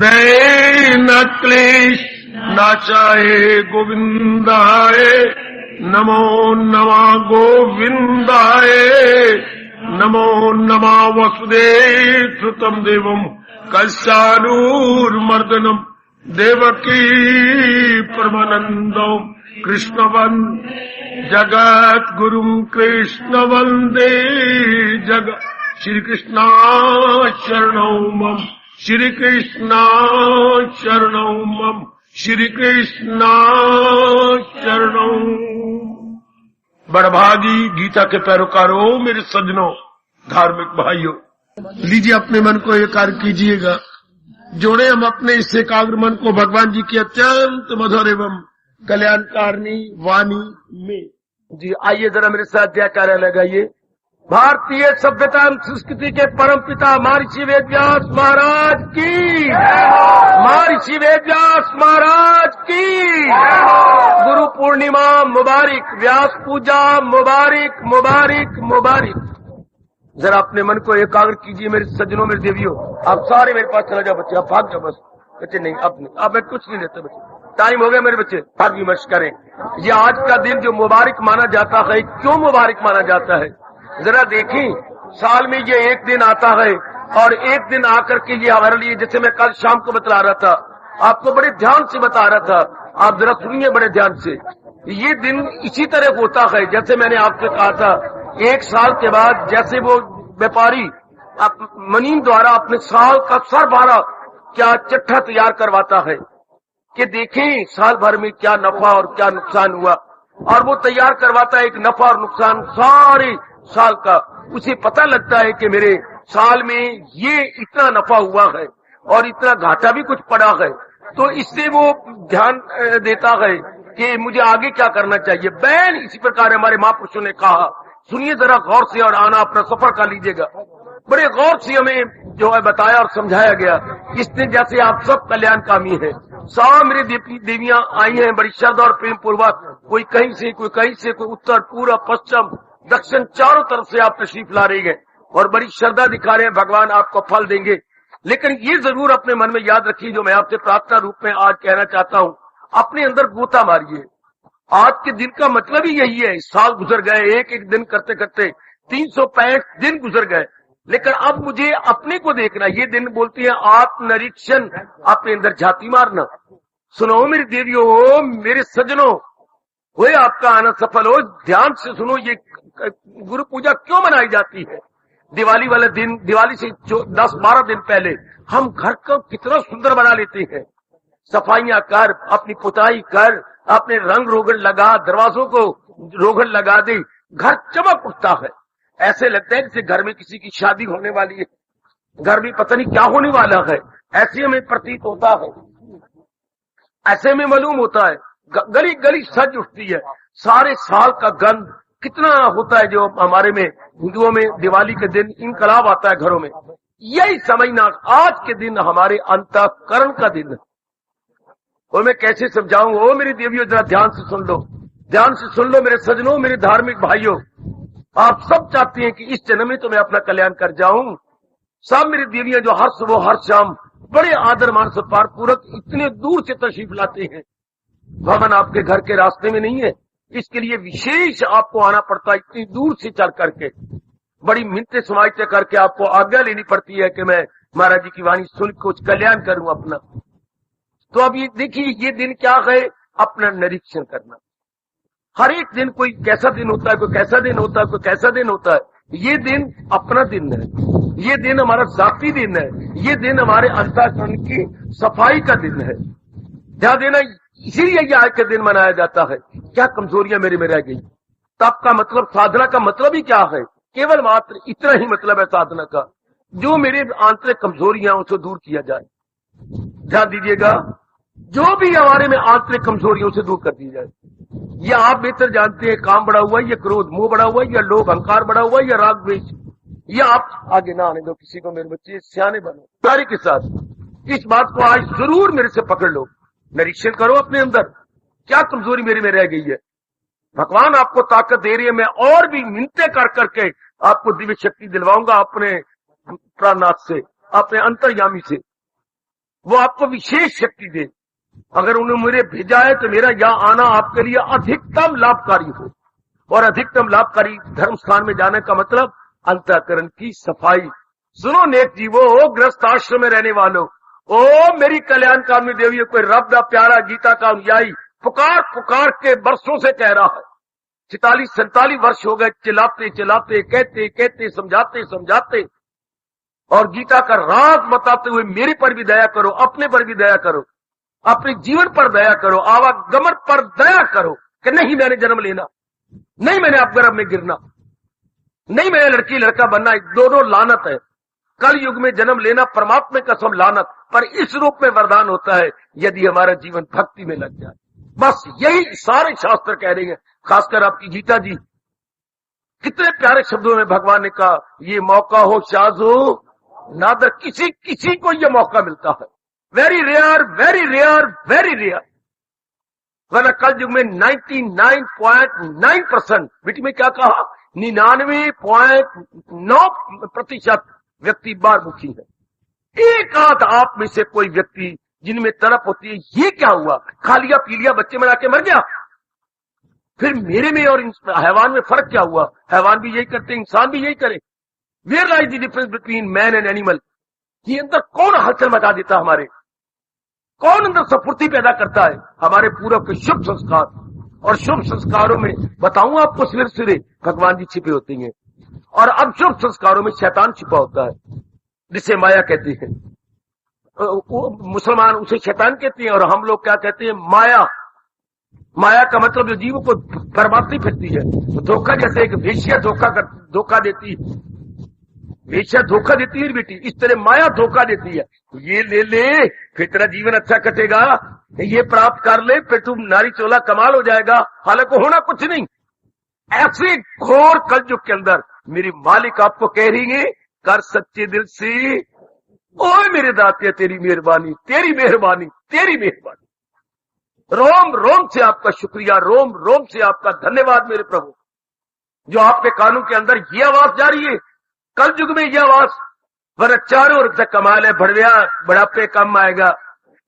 दे न क्लेश नाचाए गोविंदाय, नमो नमः गोविंदाय, नमो नमः वसुदेव सुतम देवम कस्यानूर्मर्दनम देवकी परमानंदम कृष्णवन् जगत गुरुम कृष्ण वंदे जगत। श्री कृष्णा शरणौ मम, श्री कृष्णा शरणौ मम, श्री कृष्णा शरणौ। बड़भागी गीता के पैरोकारों, मेरे सज्जनों, धार्मिक भाइयों, लीजिए अपने मन को एकाग्र कीजिएगा। जोड़े हम अपने इस एकाग्र मन को भगवान जी की अत्यंत मधुर एवं कल्याणकारिणी वाणी में। जी आइए जरा मेरे साथ जयकारा लगाइए। भारतीय सभ्यता एवं संस्कृति के परम पिता महर्षि वेदव्यास महाराज की, महर्षि वेदव्यास महाराज की। गुरु पूर्णिमा मुबारक, व्यास पूजा मुबारक मुबारक मुबारक। जरा अपने मन को एकाग्र कीजिए मेरे सज्जनों, मेरे देवियों। आप सारे मेरे पास चला जाओ बच्चे, आप भाग जाओ बस। बच्चे नहीं, अब नहीं, अब मैं कुछ नहीं लेता बच्चे, टाइम हो गया मेरे बच्चे। हर विमर्श करें। ये आज का दिन जो मुबारक माना जाता है, क्यों मुबारक माना जाता है जरा देखें। साल में ये एक दिन आता है और एक दिन आकर के ये हमारे लिए, जैसे मैं कल शाम को बता रहा था, आपको बड़े ध्यान से बता रहा था, आप जरा सुनिए बड़े ध्यान से। ये दिन इसी तरह होता है जैसे मैंने आपसे कहा था, एक साल के बाद जैसे वो व्यापारी मनीम द्वारा अपने साल का सरबारा क्या चिट्ठा तैयार करवाता है कि देखें साल भर में क्या नफा और क्या नुकसान हुआ, और वो तैयार करवाता है एक नफा और नुकसान सारे साल का। उसे पता लगता है कि मेरे साल में ये इतना नफा हुआ है और इतना घाटा भी कुछ पड़ा है, तो इससे वो ध्यान देता है कि मुझे आगे क्या करना चाहिए। बैन इसी प्रकार हमारे महापुरुषों ने कहा, सुनिए जरा गौर से और आना अपना सफर कर लीजिएगा। बड़े गौर से हमें जो है बताया और समझाया गया। इसने जैसे आप सब कल्याणकामी हैं, सब मेरी देवियां आई हैं बड़ी श्रद्धा और प्रेम पूर्वक, कोई कहीं से कोई कहीं से, कोई उत्तर पूर्व पश्चिम दक्षिण चारों तरफ से आप तशरीफ ला रही हैं और बड़ी श्रद्धा दिखा रहे हैं। भगवान आपको फल देंगे। लेकिन ये जरूर अपने मन में याद रखिए, जो मैं आपसे प्रार्थना रूप में आज कहना चाहता हूँ, अपने अंदर गोता मारिए। आज के दिन का मतलब ही यही है। साल गुजर गए, एक एक दिन करते करते 365 दिन गुजर गए, लेकिन अब मुझे अपने को देखना। ये दिन बोलते हैं आत्मनिरीक्षण, अपने अंदर झाती मारना। सुनो मेरी देवियों, मेरे सज्जनों, हुए आपका आनंद सफल हो। ध्यान से सुनो, ये गुरु पूजा क्यों मनाई जाती है। दिवाली वाले दिन, दिवाली से 10-12 दिन पहले हम घर को कितना सुंदर बना लेते हैं। सफाइयां कर, अपनी पुताई कर, अपने रंग रोगन लगा, दरवाजों को रोगन लगा दे, घर चमक उठता है। ऐसे लगता है जैसे घर में किसी की शादी होने वाली है, घर में पता नहीं क्या होने वाला है, ऐसे हमें प्रतीत होता है, ऐसे में मालूम होता है। गली गली सज उठती है। सारे साल का गंध कितना होता है जो हमारे में हिंदुओं में दिवाली के दिन इनकलाब आता है घरों में। यही समझना आज के दिन हमारे अंतःकरण का दिन है। और मैं कैसे समझाऊं, ओ मेरी देवियों जरा ध्यान से सुन लो, ध्यान से सुन लो मेरे सज्जनों, मेरे धार्मिक भाइयों। आप सब चाहते हैं कि इस जन्म में तो मैं अपना कल्याण कर जाऊं। सब मेरी देवियां जो हर सुबह हर शाम बड़े आदर मान सत्कार पूर्वक इतने दूर से तशरीफ लाते हैं। भवन आपके घर के रास्ते में नहीं है, इसके लिए विशेष आपको आना पड़ता है, इतनी दूर से चल करके, बड़ी मिन्नतें समाजते करके आपको आज्ञा लेनी पड़ती है कि मैं महाराज जी की वाणी सुन कुछ कल्याण करूं अपना। तो अब ये देखिए, ये दिन क्या है, अपना निरीक्षण करना। हर एक दिन कोई कैसा दिन होता है, कोई कैसा दिन होता है, कोई कैसा दिन होता है। ये दिन अपना दिन है, ये दिन हमारा जाती दिन है, ये दिन हमारे अंतःकरण की सफाई का दिन है। ध्यान देना, इसीलिए ये आज के दिन मनाया जाता है। क्या कमजोरियां मेरे में रह गई। तप का मतलब, साधना का मतलब ही क्या है, केवल मात्र इतना ही मतलब है साधना का, जो मेरे आंतरिक कमजोरियां उसे दूर किया जाए। ध्यान दीजिएगा, जो भी हमारे में आंतरिक कमजोरियों से दूर कर दी जाए। या आप बेहतर जानते हैं, काम बढ़ा हुआ है, या क्रोध मोह बढ़ा हुआ है, या लोभ अहंकार बढ़ा हुआ है, या राग द्वेष। या आप आगे ना आने दो किसी को, मेरे बच्चे सियाने बनो सारे के साथ। इस बात को आज जरूर मेरे से पकड़ लो, निरीक्षण करो अपने अंदर, क्या कमजोरी मेरे में रह गई है। भगवान आपको ताकत दे रही है, मैं और भी मिन्नतें कर करके आपको दिव्य शक्ति दिलवाऊंगा अपने प्राणनाथ से, अपने अंतर्यामी से। वो आपको विशेष शक्ति दे। अगर उन्होंने मुझे भेजा है तो मेरा यहाँ आना आपके लिए अधिकतम लाभकारी हो। और अधिकतम लाभकारी धर्म स्थान में जाने का मतलब अंतःकरण की सफाई। सुनो नेक जीवो, ओ गृहस्थ आश्रम में रहने वालों, ओ मेरी कल्याणकामी देवी, कोई रब का प्यारा गीता का अनुयायी पुकार पुकार के वर्षों से कह रहा है, 44-47 वर्ष हो गए चिल्लाते चिल्लाते, कहते कहते, समझाते समझाते, और गीता का राज बताते हुए मेरे पर भी दया करो, अपने पर भी दया करो, अपने जीवन पर दया करो, आवागमन पर दया करो कि नहीं मैंने जन्म लेना, नहीं मैंने आप गर्भ में गिरना, नहीं मैंने लड़की लड़का बनना, दोनों लानत है। कल युग में जन्म लेना परमात्मा कसम लानत, पर इस रूप में वरदान होता है यदि हमारा जीवन भक्ति में लग जाए। बस यही सारे शास्त्र कह रहे हैं, खासकर आपकी गीता जी। कितने प्यारे शब्दों में भगवान ने कहा, ये मौका हो शाज हो नादर, किसी किसी को यह मौका मिलता है, very rare very rare very rare. वरना कल युग में 99.9% बेटी में क्या कहा, 99.9% व्यक्ति बारमुखी है। एक आध आप में से कोई व्यक्ति जिनमें तड़प होती है, ये क्या हुआ, खा लिया पी लिया, बच्चे बना के मर गया। फिर मेरे में और हैवान में फर्क क्या हुआ? हैवान भी यही करते, इंसान भी यही करे। Where lies the difference between man and animal? ये अंदर कौन हलचल मचा देता हमारे, कौन अंदर स्फूर्ति पैदा करता है? हमारे पूर्व के शुभ संस्कार, और शुभ संस्कारों में बताऊं आपको सिरे सिरे भगवान जी छिपे होते हैं, और अब शुभ संस्कारों में शैतान छिपा होता है, जिसे माया कहते हैं। मुसलमान उसे शैतान कहते हैं और हम लोग क्या कहते हैं, माया। माया का मतलब जो जीव को बर्बादी फिरती है, धोखा, जैसे एक वेश्या धोखा देती है, वेश्या धोखा देती है बेटी, इस तरह माया धोखा देती है। ये ले ले फिर तेरा जीवन अच्छा कटेगा, ये प्राप्त कर ले फिर तुम नारी चोला कमाल हो जाएगा, हालांकि होना कुछ नहीं। ऐसे घोर कलयुग के अंदर मेरी मालिक आपको कह रही है, कर सच्चे दिल से, ओए मेरे दाते तेरी मेहरबानी तेरी मेहरबानी तेरी मेहरबानी। रोम रोम से आपका शुक्रिया, रोम रोम से आपका धन्यवाद मेरे प्रभु, जो आपके कानों के अंदर ये आवाज जा रही है, कल युग में ये आवाज। वरना चारों ओर से कमाल है, भड़विया बढ़ापे कम आएगा,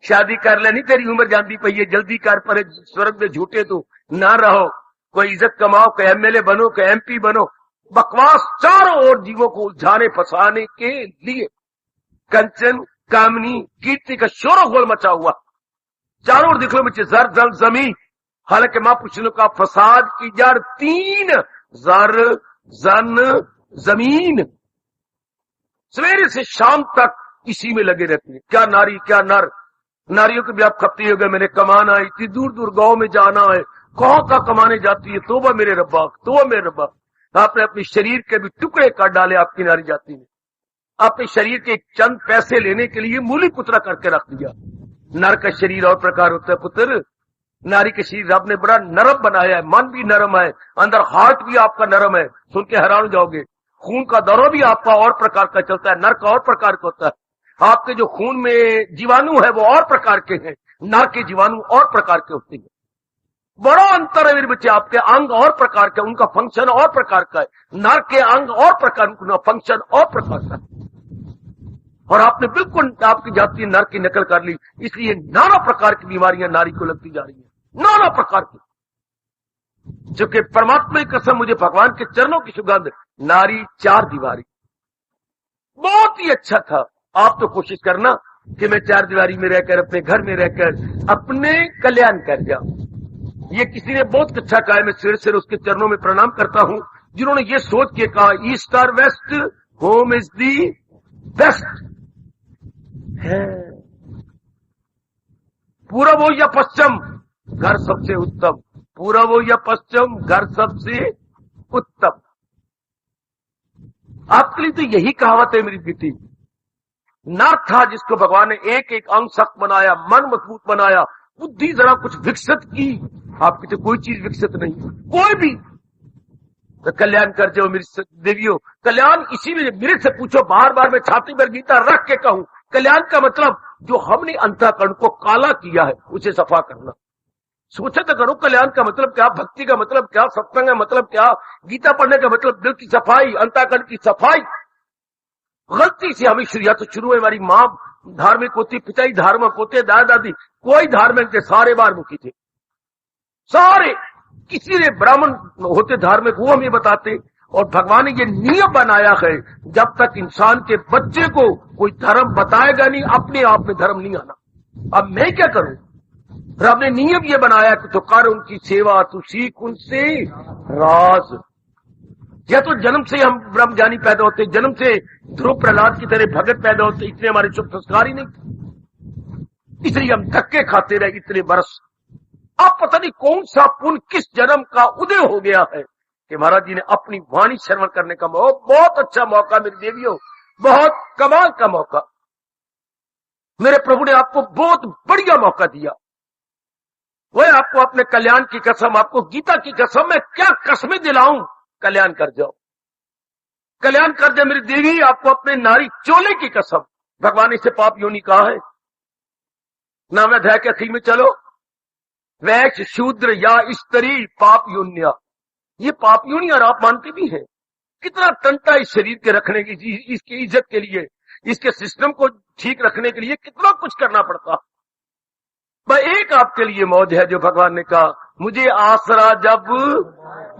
शादी कर ले, नहीं तेरी उम्र जानती पई है, जल्दी कर, पर स्वर्ग में झूठे तो ना रहो, कोई इज्जत कमाओ, कोई एमएलए बनो, कोई एमपी बनो। बकवास चारों ओर जीवों को उलझाने फंसाने के लिए कंचन कामनी कीर्ति का शोरगुल मचा हुआ, चारों ओर दिखलो बच्चे जर जल जमी। हालांकि महापुरुषों का फसाद की जड़ 3, जर जन जमीन, सवेरे से शाम तक इसी में लगे रहते हैं। क्या नारी क्या नर, नारियों के भी आप खपती हो गए, मैंने कमाना है, इतनी दूर दूर गांव में जाना है, कहां का कमाने जाती है, तोबा मेरे रब्बा तोबा मेरे रब्बा। आपने अपने शरीर के भी टुकड़े काट डाले आपकी नारी जाति ने, अपने शरीर के चंद पैसे लेने के लिए मूली कुतरा करके रख दिया। नर का शरीर और प्रकार होता है पुत्र, नारी के शरीर रब ने बड़ा नरम बनाया है, मन भी नरम है, अंदर हार्ट भी आपका नरम है, सुन के हैरान हो जाओगे। खून का दौरा भी आपका और प्रकार का चलता है, नर का और प्रकार का होता है। आपके जो खून में जीवाणु है वो और प्रकार के हैं, नर के जीवाणु और प्रकार के होते हैं। बड़ा अंतर है मेरे बच्चे, आपके अंग और प्रकार के, उनका फंक्शन और प्रकार का है, नर के अंग और प्रकार, उनका फंक्शन और प्रकार का है। और आपने बिल्कुल आपकी जाति नर की नकल कर ली, इसलिए नाना प्रकार की बीमारियां नारी को लगती जा रही है, नाना प्रकार की। जो कि परमात्मा की कसम, मुझे भगवान के चरणों की सुगंध, नारी 4 दीवारी बहुत ही अच्छा था। आप तो कोशिश करना कि मैं 4 दीवारी में रहकर, अपने घर में रहकर अपने कल्याण कर जाऊं। ये किसी ने बहुत अच्छा कहा है, मैं सिर सिर उसके चरणों में प्रणाम करता हूं, जिन्होंने ये सोच के कहा ईस्ट और west, home is the best है, पूरब हो या पश्चिम घर सबसे उत्तम, पूरब हो या पश्चिम घर सबसे उत्तम। आपके लिए तो यही कहावत है मेरी बेटी। नर था जिसको भगवान ने एक एक अंग सख्त बनाया, मन मजबूत बनाया, बुद्धि जरा कुछ विकसित की। आपकी तो कोई चीज विकसित नहीं, कोई भी। तो कल्याण कर जाओ मेरी देवियों, कल्याण इसी में। मेरे से पूछो, बार बार मैं छाती पर गीता रख के कहूं, कल्याण का मतलब जो हमने अंतःकरण को काला किया है उसे सफा करना। सोचा तो करो, कल्याण का मतलब क्या, भक्ति का मतलब क्या, सत्संग का मतलब क्या, गीता पढ़ने का मतलब दिल की सफाई, अंतःकरण की सफाई। गलती से हमें या तो शुरू में हमारी माँ धार्मिक होती, पिताई धार्मिक होते, दादा दादी कोई धार्मिक थे, सारे बाहरमुखी थे सारे। किसी ने ब्राह्मण होते धार्मिक, वो हमें बताते। और भगवान ने ये नियम बनाया है, जब तक इंसान के बच्चे को कोई धर्म बताएगा नहीं, अपने आप में धर्म नहीं आना। अब मैं क्या करूं? रब ने नियम ये बनाया कि तो कर उनकी सेवा, तू सीख उनसे राज। या तो जन्म से हम ब्रह्मज्ञानी पैदा होते, जन्म से ध्रुव प्रहलाद की तरह भगत पैदा होते, इतने हमारे शुभ संस्कार ही नहीं थे, इसलिए हम धक्के खाते रहे इतने बरस। अब पता नहीं कौन सा पुण्य किस जन्म का उदय हो गया है कि महाराज जी ने अपनी वाणी श्रवण करने का बहुत अच्छा मौका, मेरी देवियों, बहुत कमाल का मौका। मेरे प्रभु ने आपको बहुत बढ़िया मौका दिया। वह आपको अपने कल्याण की कसम, आपको गीता की कसम, मैं क्या कसमें दिलाऊं, कल्याण कर जाओ, कल्याण कर जाए मेरी देवी। आपको अपने नारी चोले की कसम, भगवान ने इसे पाप योनि कहा है। नाम अध्याय के अखीर में चलो, वैश्य शूद्र या स्त्री पाप योनिया, ये पाप योनि और आप मानते भी हैं। कितना टंटा इस शरीर के रखने की, इसकी इज्जत के लिए, इसके सिस्टम को ठीक रखने के लिए कितना कुछ करना पड़ता। बस एक आपके लिए मौज है जो भगवान ने कहा, मुझे आसरा जब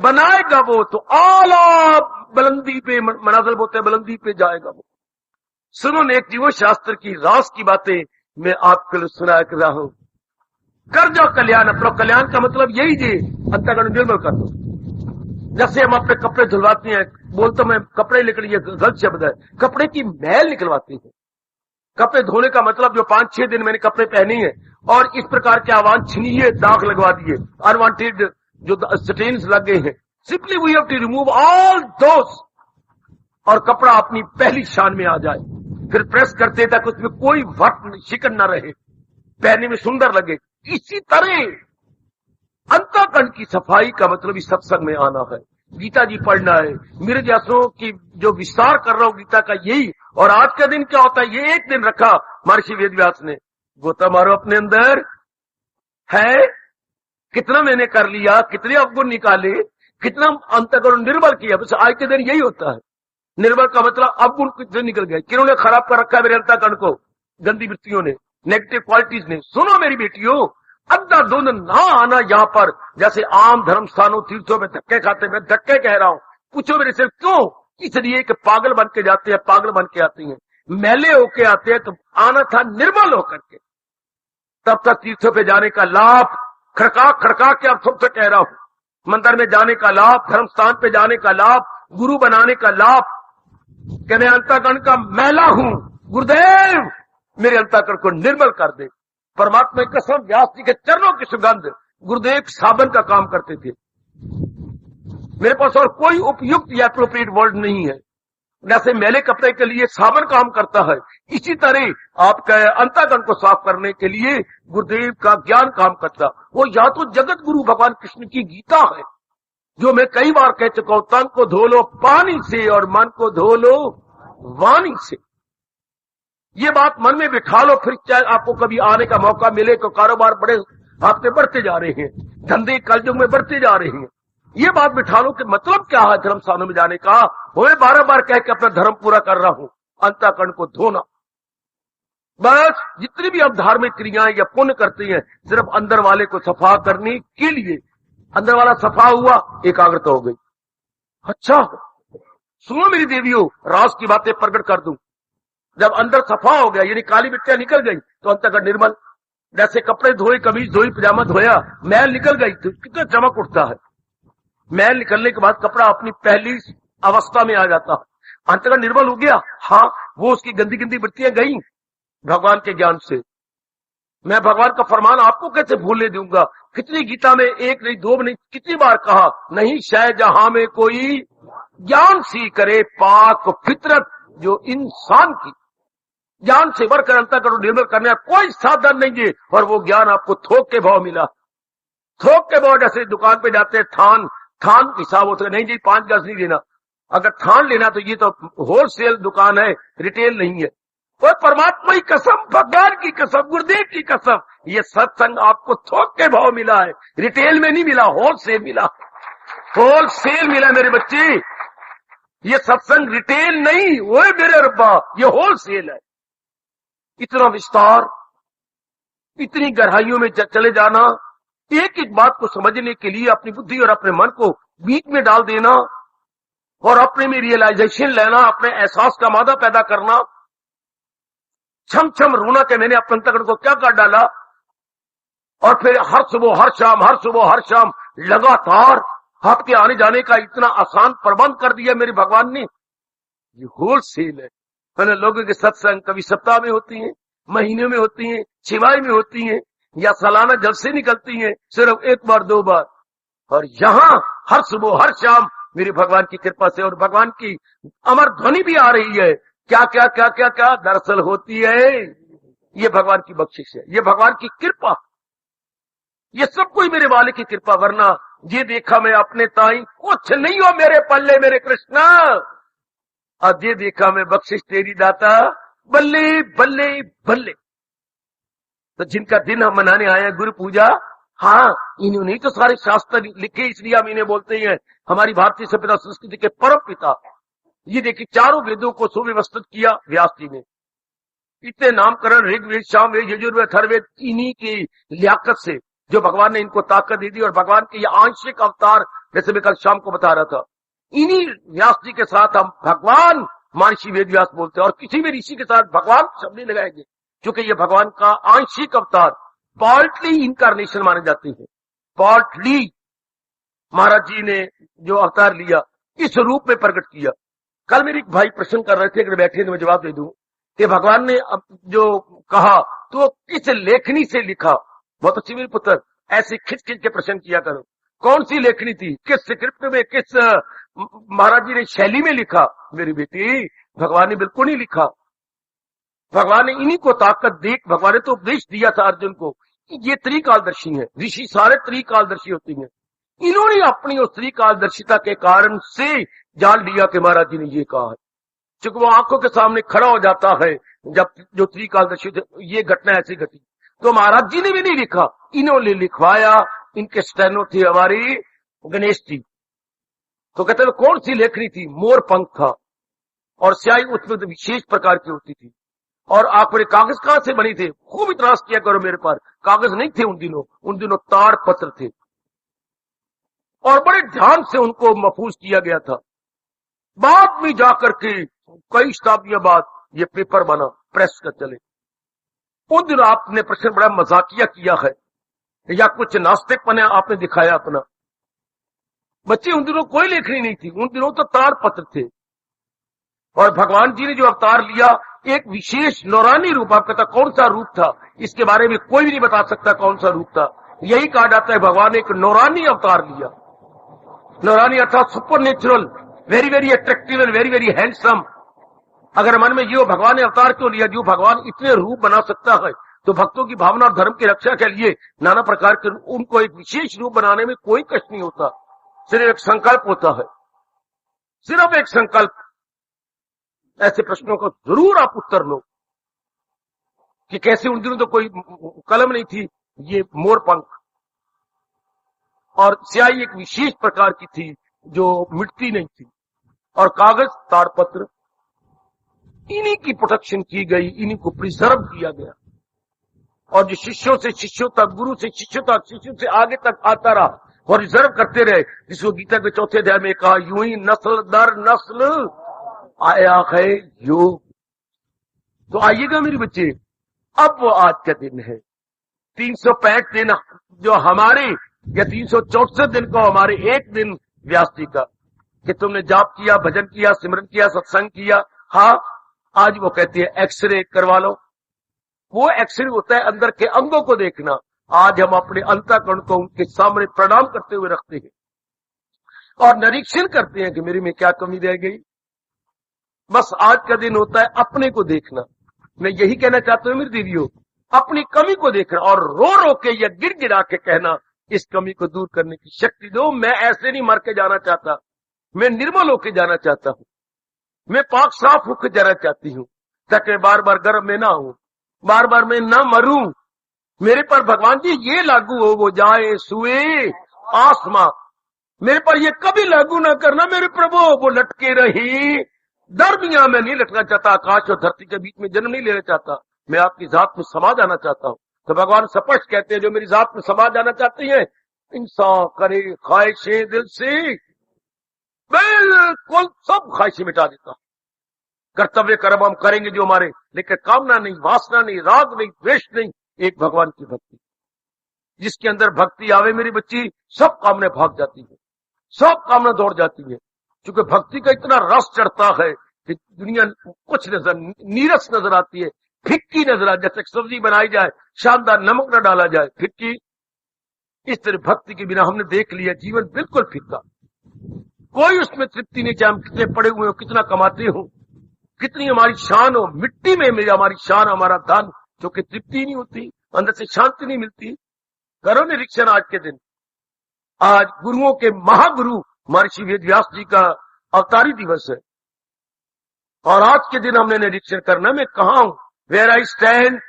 बनाएगा वो तो आला बुलंदी पे, मनाजिल बोलते बुलंदी पे जाएगा वो। सुनो नेक जीवो, शास्त्र की रास की बातें मैं आपके लिए सुना कर रहा हूं। कर जाओ कल्याण अपना। कल्याण का मतलब यही जी, अंतःकरण निर्मल कर दो। जैसे हम अपने कपड़े धुलवाते हैं, बोलते मैं कपड़े निकल, ये गलत शब्द है, कपड़े की मैल निकलवाते हैं। कपड़े धोने का मतलब जो 5-6 दिन मैंने कपड़े पहने हैं और इस प्रकार के अवांछनीय दाग लगवा दिए, अनवांटेड जो स्टेन्स लग गए हैं, simply we have to remove all those, और कपड़ा अपनी पहली शान में आ जाए। फिर प्रेस करते तक उसमें कोई वक्त शिकन न रहे, पहनने में सुंदर लगे। इसी तरह अंतःकरण की सफाई का मतलब इस सत्संग में आना है, गीता जी पढ़ना है। मेरे जैसों की जो विस्तार कर रहा हूं गीता का यही। और आज का दिन क्या होता है, ये एक दिन रखा महर्षि वेदव्यास ने, गोता मारो अपने अंदर है, कितना मैंने कर लिया, कितने अवगुण निकाले, कितना अंतःकरण निर्मल किया। बस आज के दिन यही होता है। निर्मल का मतलब अवगुण कितने निकल गए, किन्होंने खराब कर रखा है मेरे अंतःकरण को, गंदी वृत्तियों ने, नेगेटिव क्वालिटीज ने। सुनो मेरी बेटियों, अंधाधुंध ना आना यहाँ पर, जैसे आम धर्म स्थानों तीर्थों में धक्के खाते, मैं धक्के कह रहा हूं, पूछो मेरे से क्यों? इसलिए कि पागल बन के जाते हैं, पागल बन के आते हैं, मैले होके आते हैं। तो आना था निर्मल होकर के, तब तक तीर्थों पे जाने का लाभ खड़का खड़का के अब सबसे कह रहा हूं, मंदिर में जाने का लाभ, धर्म स्थान पे जाने का लाभ, गुरु बनाने का लाभ, कि मैं अंतःकरण का मैला हूं, गुरुदेव मेरे अंतःकरण को निर्मल कर दे। परमात्मा की कसम, व्यास जी के चरणों की सुगंध, गुरुदेव साबन का काम करते थे। मेरे पास और कोई उपयुक्त या एप्रोप्रिएट वर्ड नहीं है। जैसे मैले कपड़े के लिए साबन काम करता है, इसी तरह आपका अंतःकरण को साफ करने के लिए गुरुदेव का ज्ञान काम करता। वो या तो जगत गुरु भगवान कृष्ण की गीता है, जो मैं कई बार कह चुका हूं, तन को धो लो पानी से और मन को धो लो वाणी से। ये बात मन में बिठा लो, फिर चाहे आपको कभी आने का मौका मिले तो कारोबार बड़े आपके बढ़ते जा रहे हैं, धंधे कलयुग में बढ़ते जा रहे हैं। ये बात बिठा लो कि मतलब क्या है धर्म स्थानों में जाने का। मैं बार बार कह के अपना धर्म पूरा कर रहा हूं, अंतःकरण को धोना। बस जितनी भी आप धार्मिक क्रियाएं या पुण्य करते हैं, सिर्फ अंदर वाले को सफा करने के लिए। अंदर वाला सफा हुआ, एकाग्रता हो गई। अच्छा सुनो मेरी देवियों, रास की बातें प्रकट कर दूं। जब अंदर सफा हो गया, यानी काली मिट्टियां निकल गई, तो अंतःकरण निर्मल। जैसे कपड़े धोए, कमीज धोई, पजामा धोया, मैल निकल गई तो कितना चमक उठता है। मैल निकलने के बाद कपड़ा अपनी पहली अवस्था में आ जाता है, अंतःकरण निर्मल हो गया। हाँ, वो उसकी गंदी गंदी वृत्तियां गई भगवान के ज्ञान से। मैं भगवान का फरमान आपको कैसे भूलने दूंगा? कितनी गीता में, एक नहीं दो नहीं, कितनी बार कहा, नहीं शायद जहां में कोई ज्ञान सी करे पाक फितरत जो इंसान की। ज्ञान से बढ़कर अंतःकरण निर्मल करने का कोई साधन नहीं है। और वो ज्ञान आपको थोक के भाव मिला। थोक के भाव, जैसे दुकान पे जाते हैं, थान हिसाब होता है, नहीं जी 5 गज नहीं लेना। अगर थान लेना तो ये तो होलसेल दुकान है, रिटेल नहीं है। और परमात्मा की कसम, भगवान की कसम, गुरुदेव की कसम, ये सत्संग आपको थोक के भाव मिला है, रिटेल में नहीं मिला, होलसेल मिला। होलसेल मिला मेरे बच्चे। ये सत्संग रिटेल नहीं, वो मेरे रब्बा, ये होलसेल है। इतना विस्तार, इतनी गहराइयों में चले जाना, एक एक बात को समझने के लिए अपनी बुद्धि और अपने मन को बीच में डाल देना और अपने में रियलाइजेशन लेना, अपने एहसास का मादा पैदा करना, छम छम रोना कि मैंने अपने अंतःकरण को क्या कर डाला, और फिर हर सुबह हर शाम लगातार आपके आने जाने का इतना आसान प्रबंध कर दिया मेरे भगवान ने। ये होलसेल है। मैंने लोगों के सत्संग कभी सप्ताह में होती हैं, महीने में होती हैं, छिमाही में होती हैं, या सालाना जलसे निकलती हैं, सिर्फ एक बार दो बार, और यहां हर सुबह हर शाम मेरे भगवान की कृपा से, और भगवान की अमर ध्वनि भी आ रही है। क्या क्या क्या क्या क्या दरअसल होती है, ये भगवान की बख्शिश है, ये भगवान की कृपा, ये सब कोई मेरे वाले की कृपा। वरना ये देखा मैं अपने ताई कुछ नहीं हो मेरे पल्ले मेरे कृष्णा, और ये देखा मैं बख्शिश तेरी दाता, बल्ले बल्ले बल्ले। तो जिनका दिन हम मनाने आए हैं गुरु पूजा, हाँ, इन्होंने तो सारे शास्त्र लिखे, इसलिए हम इन्हें बोलते हैं हमारी भारतीय सभ्यता संस्कृति के परम पिता। ये देखिए चारों वेदों को सुव्यवस्थित किया व्यास जी ने। इतने नामकरण ऋग्वेद, सामवेद, यजुर्वेद, अथर्ववेद, इन्हीं की लियाकत से जो भगवान ने इनको ताकत दे दी। और भगवान के ये आंशिक अवतार, जैसे मैं कल शाम को बता रहा था, इन्हीं व्यास जी के साथ हम भगवान महर्षि वेद व्यास बोलते हैं, और किसी भी ऋषि के साथ भगवान शब्द नहीं लगाएंगे, क्योंकि ये भगवान का आंशिक अवतार, पार्टली इनकारनेशन माने जाते हैं। पार्टली महाराज जी ने जो अवतार लिया, इस रूप में प्रकट किया। कल मेरे एक भाई प्रश्न कर रहे थे, अगर बैठे तो मैं जवाब दे दूं कि भगवान ने जो कहा तो किस लेखनी से लिखा। बहुत अच्छी मेरे पुत्र, ऐसे खिंच खिंच के प्रश्न किया करो, कौन सी लेखनी थी, किस स्क्रिप्ट में, किस महाराज जी ने शैली में लिखा। मेरी बेटी, भगवान ने बिल्कुल नहीं लिखा। भगवान ने इन्हीं को ताकत दी। भगवान ने तो उपदेश दिया था अर्जुन को, ये त्रिकालदर्शी है, ऋषि सारे त्रिकालदर्शी होती हैं। इन्होंने अपनी उस त्रिकालदर्शिता के कारण से जान लिया कि महाराज जी ने ये कहा है, क्योंकि वो आंखों के सामने खड़ा हो जाता है। जब जो त्रिकालदर्शी थे, ये घटना ऐसी घटी, तो महाराज जी ने भी नहीं लिखा, इन्होंने लिखवाया। इनके स्टेनो थी हमारी गणेश जी। तो कहते हैं कौन सी लेखनी थी, मोर पंख था, और स्याही उसमें तो विशेष प्रकार की होती थी। और आप कागज कहां से बनी थे, खूब इतराज किया करो, मेरे पास कागज नहीं थे उन दिनों ताड़ पत्र थे, और बड़े ध्यान से उनको महफूज किया गया था। बाद में जाकर के कई शताब्दियों बाद ये पेपर बना, प्रेस का चले। उन दिनों आपने प्रश्न बड़ा मजाकिया किया है, या कुछ नास्तिकपने आपने दिखाया अपना। बच्चे, उन दिनों कोई लेखनी नहीं थी, उन दिनों तो ताड़ पत्र थे। और भगवान जी ने जो अवतार लिया, एक विशेष नौरानी रूप, आप कहता कौन सा रूप था, इसके बारे में कोई भी नहीं बता सकता कौन सा रूप था। यही कहा जाता है भगवान ने एक नौरानी अवतार लिया। नौरानी अर्थात super natural, very very attractive and very very handsome. अगर मन में ये भगवान ने अवतार क्यों लिया, जो भगवान इतने रूप बना सकता है, तो भक्तों की भावना और धर्म की रक्षा के लिए नाना प्रकार के उनको एक विशेष रूप बनाने में कोई कष्ट नहीं होता, सिर्फ एक संकल्प होता है, सिर्फ एक संकल्प। ऐसे प्रश्नों को जरूर आप उत्तर लो कि कैसे उन दिनों तो कोई कलम नहीं थी, ये मोर पंख, और स्याही एक विशेष प्रकार की थी जो मिटती नहीं थी, और कागज ताड़पत्र, इन्हीं की प्रोटेक्शन की गई, इन्हीं को प्रिजर्व किया गया। और जो शिष्यों से शिष्यों तक, गुरु से शिष्यों तक, शिष्यों से आगे तक आता रहा और रिजर्व करते रहे, जिसको गीता के चौथे अध्याय में कहा, यूं ही नस्ल दर नस्ल आया है योग। तो आइएगा मेरे बच्चे, अब वो आज का दिन है, 365 दिन जो हमारे, या 364 दिन को हमारे एक दिन व्यास जी का, कि तुमने जाप किया, भजन किया, सिमरन किया, सत्संग किया। हाँ, आज वो कहती है एक्सरे करवा लो। वो एक्सरे होता है अंदर के अंगों को देखना। आज हम अपने अंतःकरण को उनके सामने प्रणाम करते हुए रखते हैं और निरीक्षण करते हैं कि मेरे में क्या कमी रह गई। बस आज का दिन होता है अपने को देखना। मैं यही कहना चाहता हूं मेरी दीदियों, अपनी कमी को देखना और रो रो के या गिर गिरा के कहना, इस कमी को दूर करने की शक्ति दो। मैं ऐसे नहीं मर के जाना चाहता, मैं निर्मल होके जाना चाहता हूं, मैं पाक साफ होकर जाना चाहती हूं, ताकि बार बार गर्भ में ना हूं, बार बार मैं ना मरूं। मेरे पर भगवान जी ये लागू हो, वो जाए सुए आसमां, मेरे पर ये कभी लागू ना करना मेरे प्रभु। वो लटके रही दरमियां में नहीं लटना चाहता, आकाश और धरती के बीच में जन्म नहीं लेना चाहता। मैं आपकी जात में समा जाना चाहता हूं। तो भगवान स्पष्ट कहते हैं, जो मेरी जात में समा जाना चाहती है, इंसान करे ख्वाहिशें दिल से, बिल्कुल सब ख्वाहिशें मिटा देता हूं। कर्तव्य कर्म हम करेंगे जो हमारे, लेकिन कामना नहीं, वासना नहीं, राग नहीं, द्वेष नहीं, एक भगवान की भक्ति। जिसके अंदर भक्ति आवे मेरी बच्ची, सब कामना भाग जाती है, सब कामना दौड़ जाती है। क्योंकि भक्ति का इतना रस चढ़ता है कि दुनिया कुछ नजर, नीरस नजर आती है, फिक्की नजर आ, जैसे सब्जी बनाई जाए, शानदार नमक न डाला जाए, फिक्की। इस तरह भक्ति के बिना हमने देख लिया जीवन बिल्कुल फिक्का, कोई उसमें तृप्ति नहीं। चाहे हम कितने पड़े हुए हो, कितना कमाते हो, कितनी हमारी शान हो, मिट्टी में मेरी हमारी शान, हमारा धन, जो कि तृप्ति नहीं होती, अंदर से शांति नहीं मिलती। करो निरीक्षण आज के दिन। आज गुरुओं के महागुरु महर्षि वेदव्यास जी का अवतारी दिवस है, और आज के दिन हमने निरीक्षण करना, मैं कहां हूं, where I stand,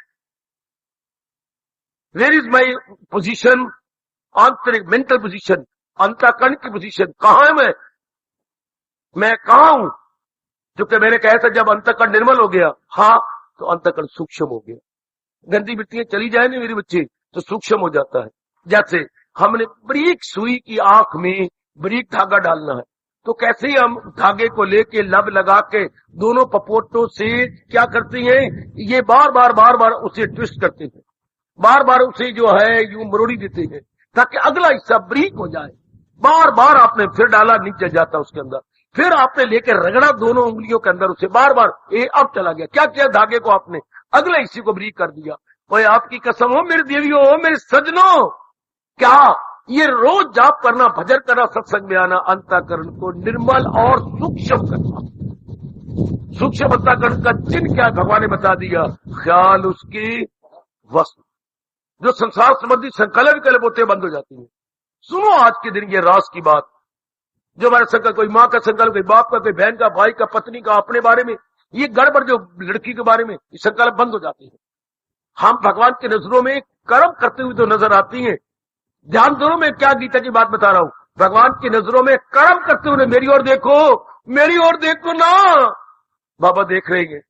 where is my position, आंतरिक मेंटल पोजीशन, अंतःकरण की पोजीशन, कहां है मैं कहां हूं। जो कि मैंने कहा था, जब अंतःकरण निर्मल हो गया, हाँ, तो अंतःकरण सूक्ष्म हो गया। गंदी मिट्टियां चली जाए ना मेरे बच्चे, तो सूक्ष्म हो जाता है। जैसे हमने बारीक सुई की आंख में बारीक धागा डालना है, तो कैसे हम धागे को लेके लब लगा के दोनों पपोटों से क्या करते हैं, ये बार बार उसे ट्विस्ट करते हैं, बार बार उसे जो है यूं मरोड़ी देते हैं, ताकि अगला हिस्सा बारीक हो जाए। बार बार आपने फिर डाला, नीचे जाता उसके अंदर, फिर आपने लेके रगड़ा दोनों उंगलियों के अंदर उसे बार बार, ये अब चला गया। क्या किया, धागे को आपने अगले हिस्से को बारीक कर दिया। ओए आपकी कसम हो मेरी देवियों, हो मेरे सजनों, क्या ये रोज जाप करना, भजन करना, सत्संग में आना, अंतःकरण को निर्मल और सूक्ष्म करना। सूक्ष्म अंतःकरण का चिन्ह क्या है, भगवान ने बता दिया, ख्याल उसकी वस्तु, जो संसार संबंधी संकल्प विकल्प होते बंद हो जाती है। सुनो आज के दिन ये रास की बात, जो हमारा संकल्प, कोई माँ का संकल्प, कोई बाप का, कोई बहन का, भाई का, पत्नी का, अपने बारे में, ये गड़बड़ जो लड़की के बारे में, ये संकल्प बंद हो जाती है। हम भगवान की नजरों में कर्म करते हुए तो नजर आती हैं। ध्यान दो, मैं क्या गीता की बात बता रहा हूं, भगवान की नजरों में कर्म करते हुए, मेरी ओर देखो, मेरी ओर देखो ना, बाबा देख रहे हैं।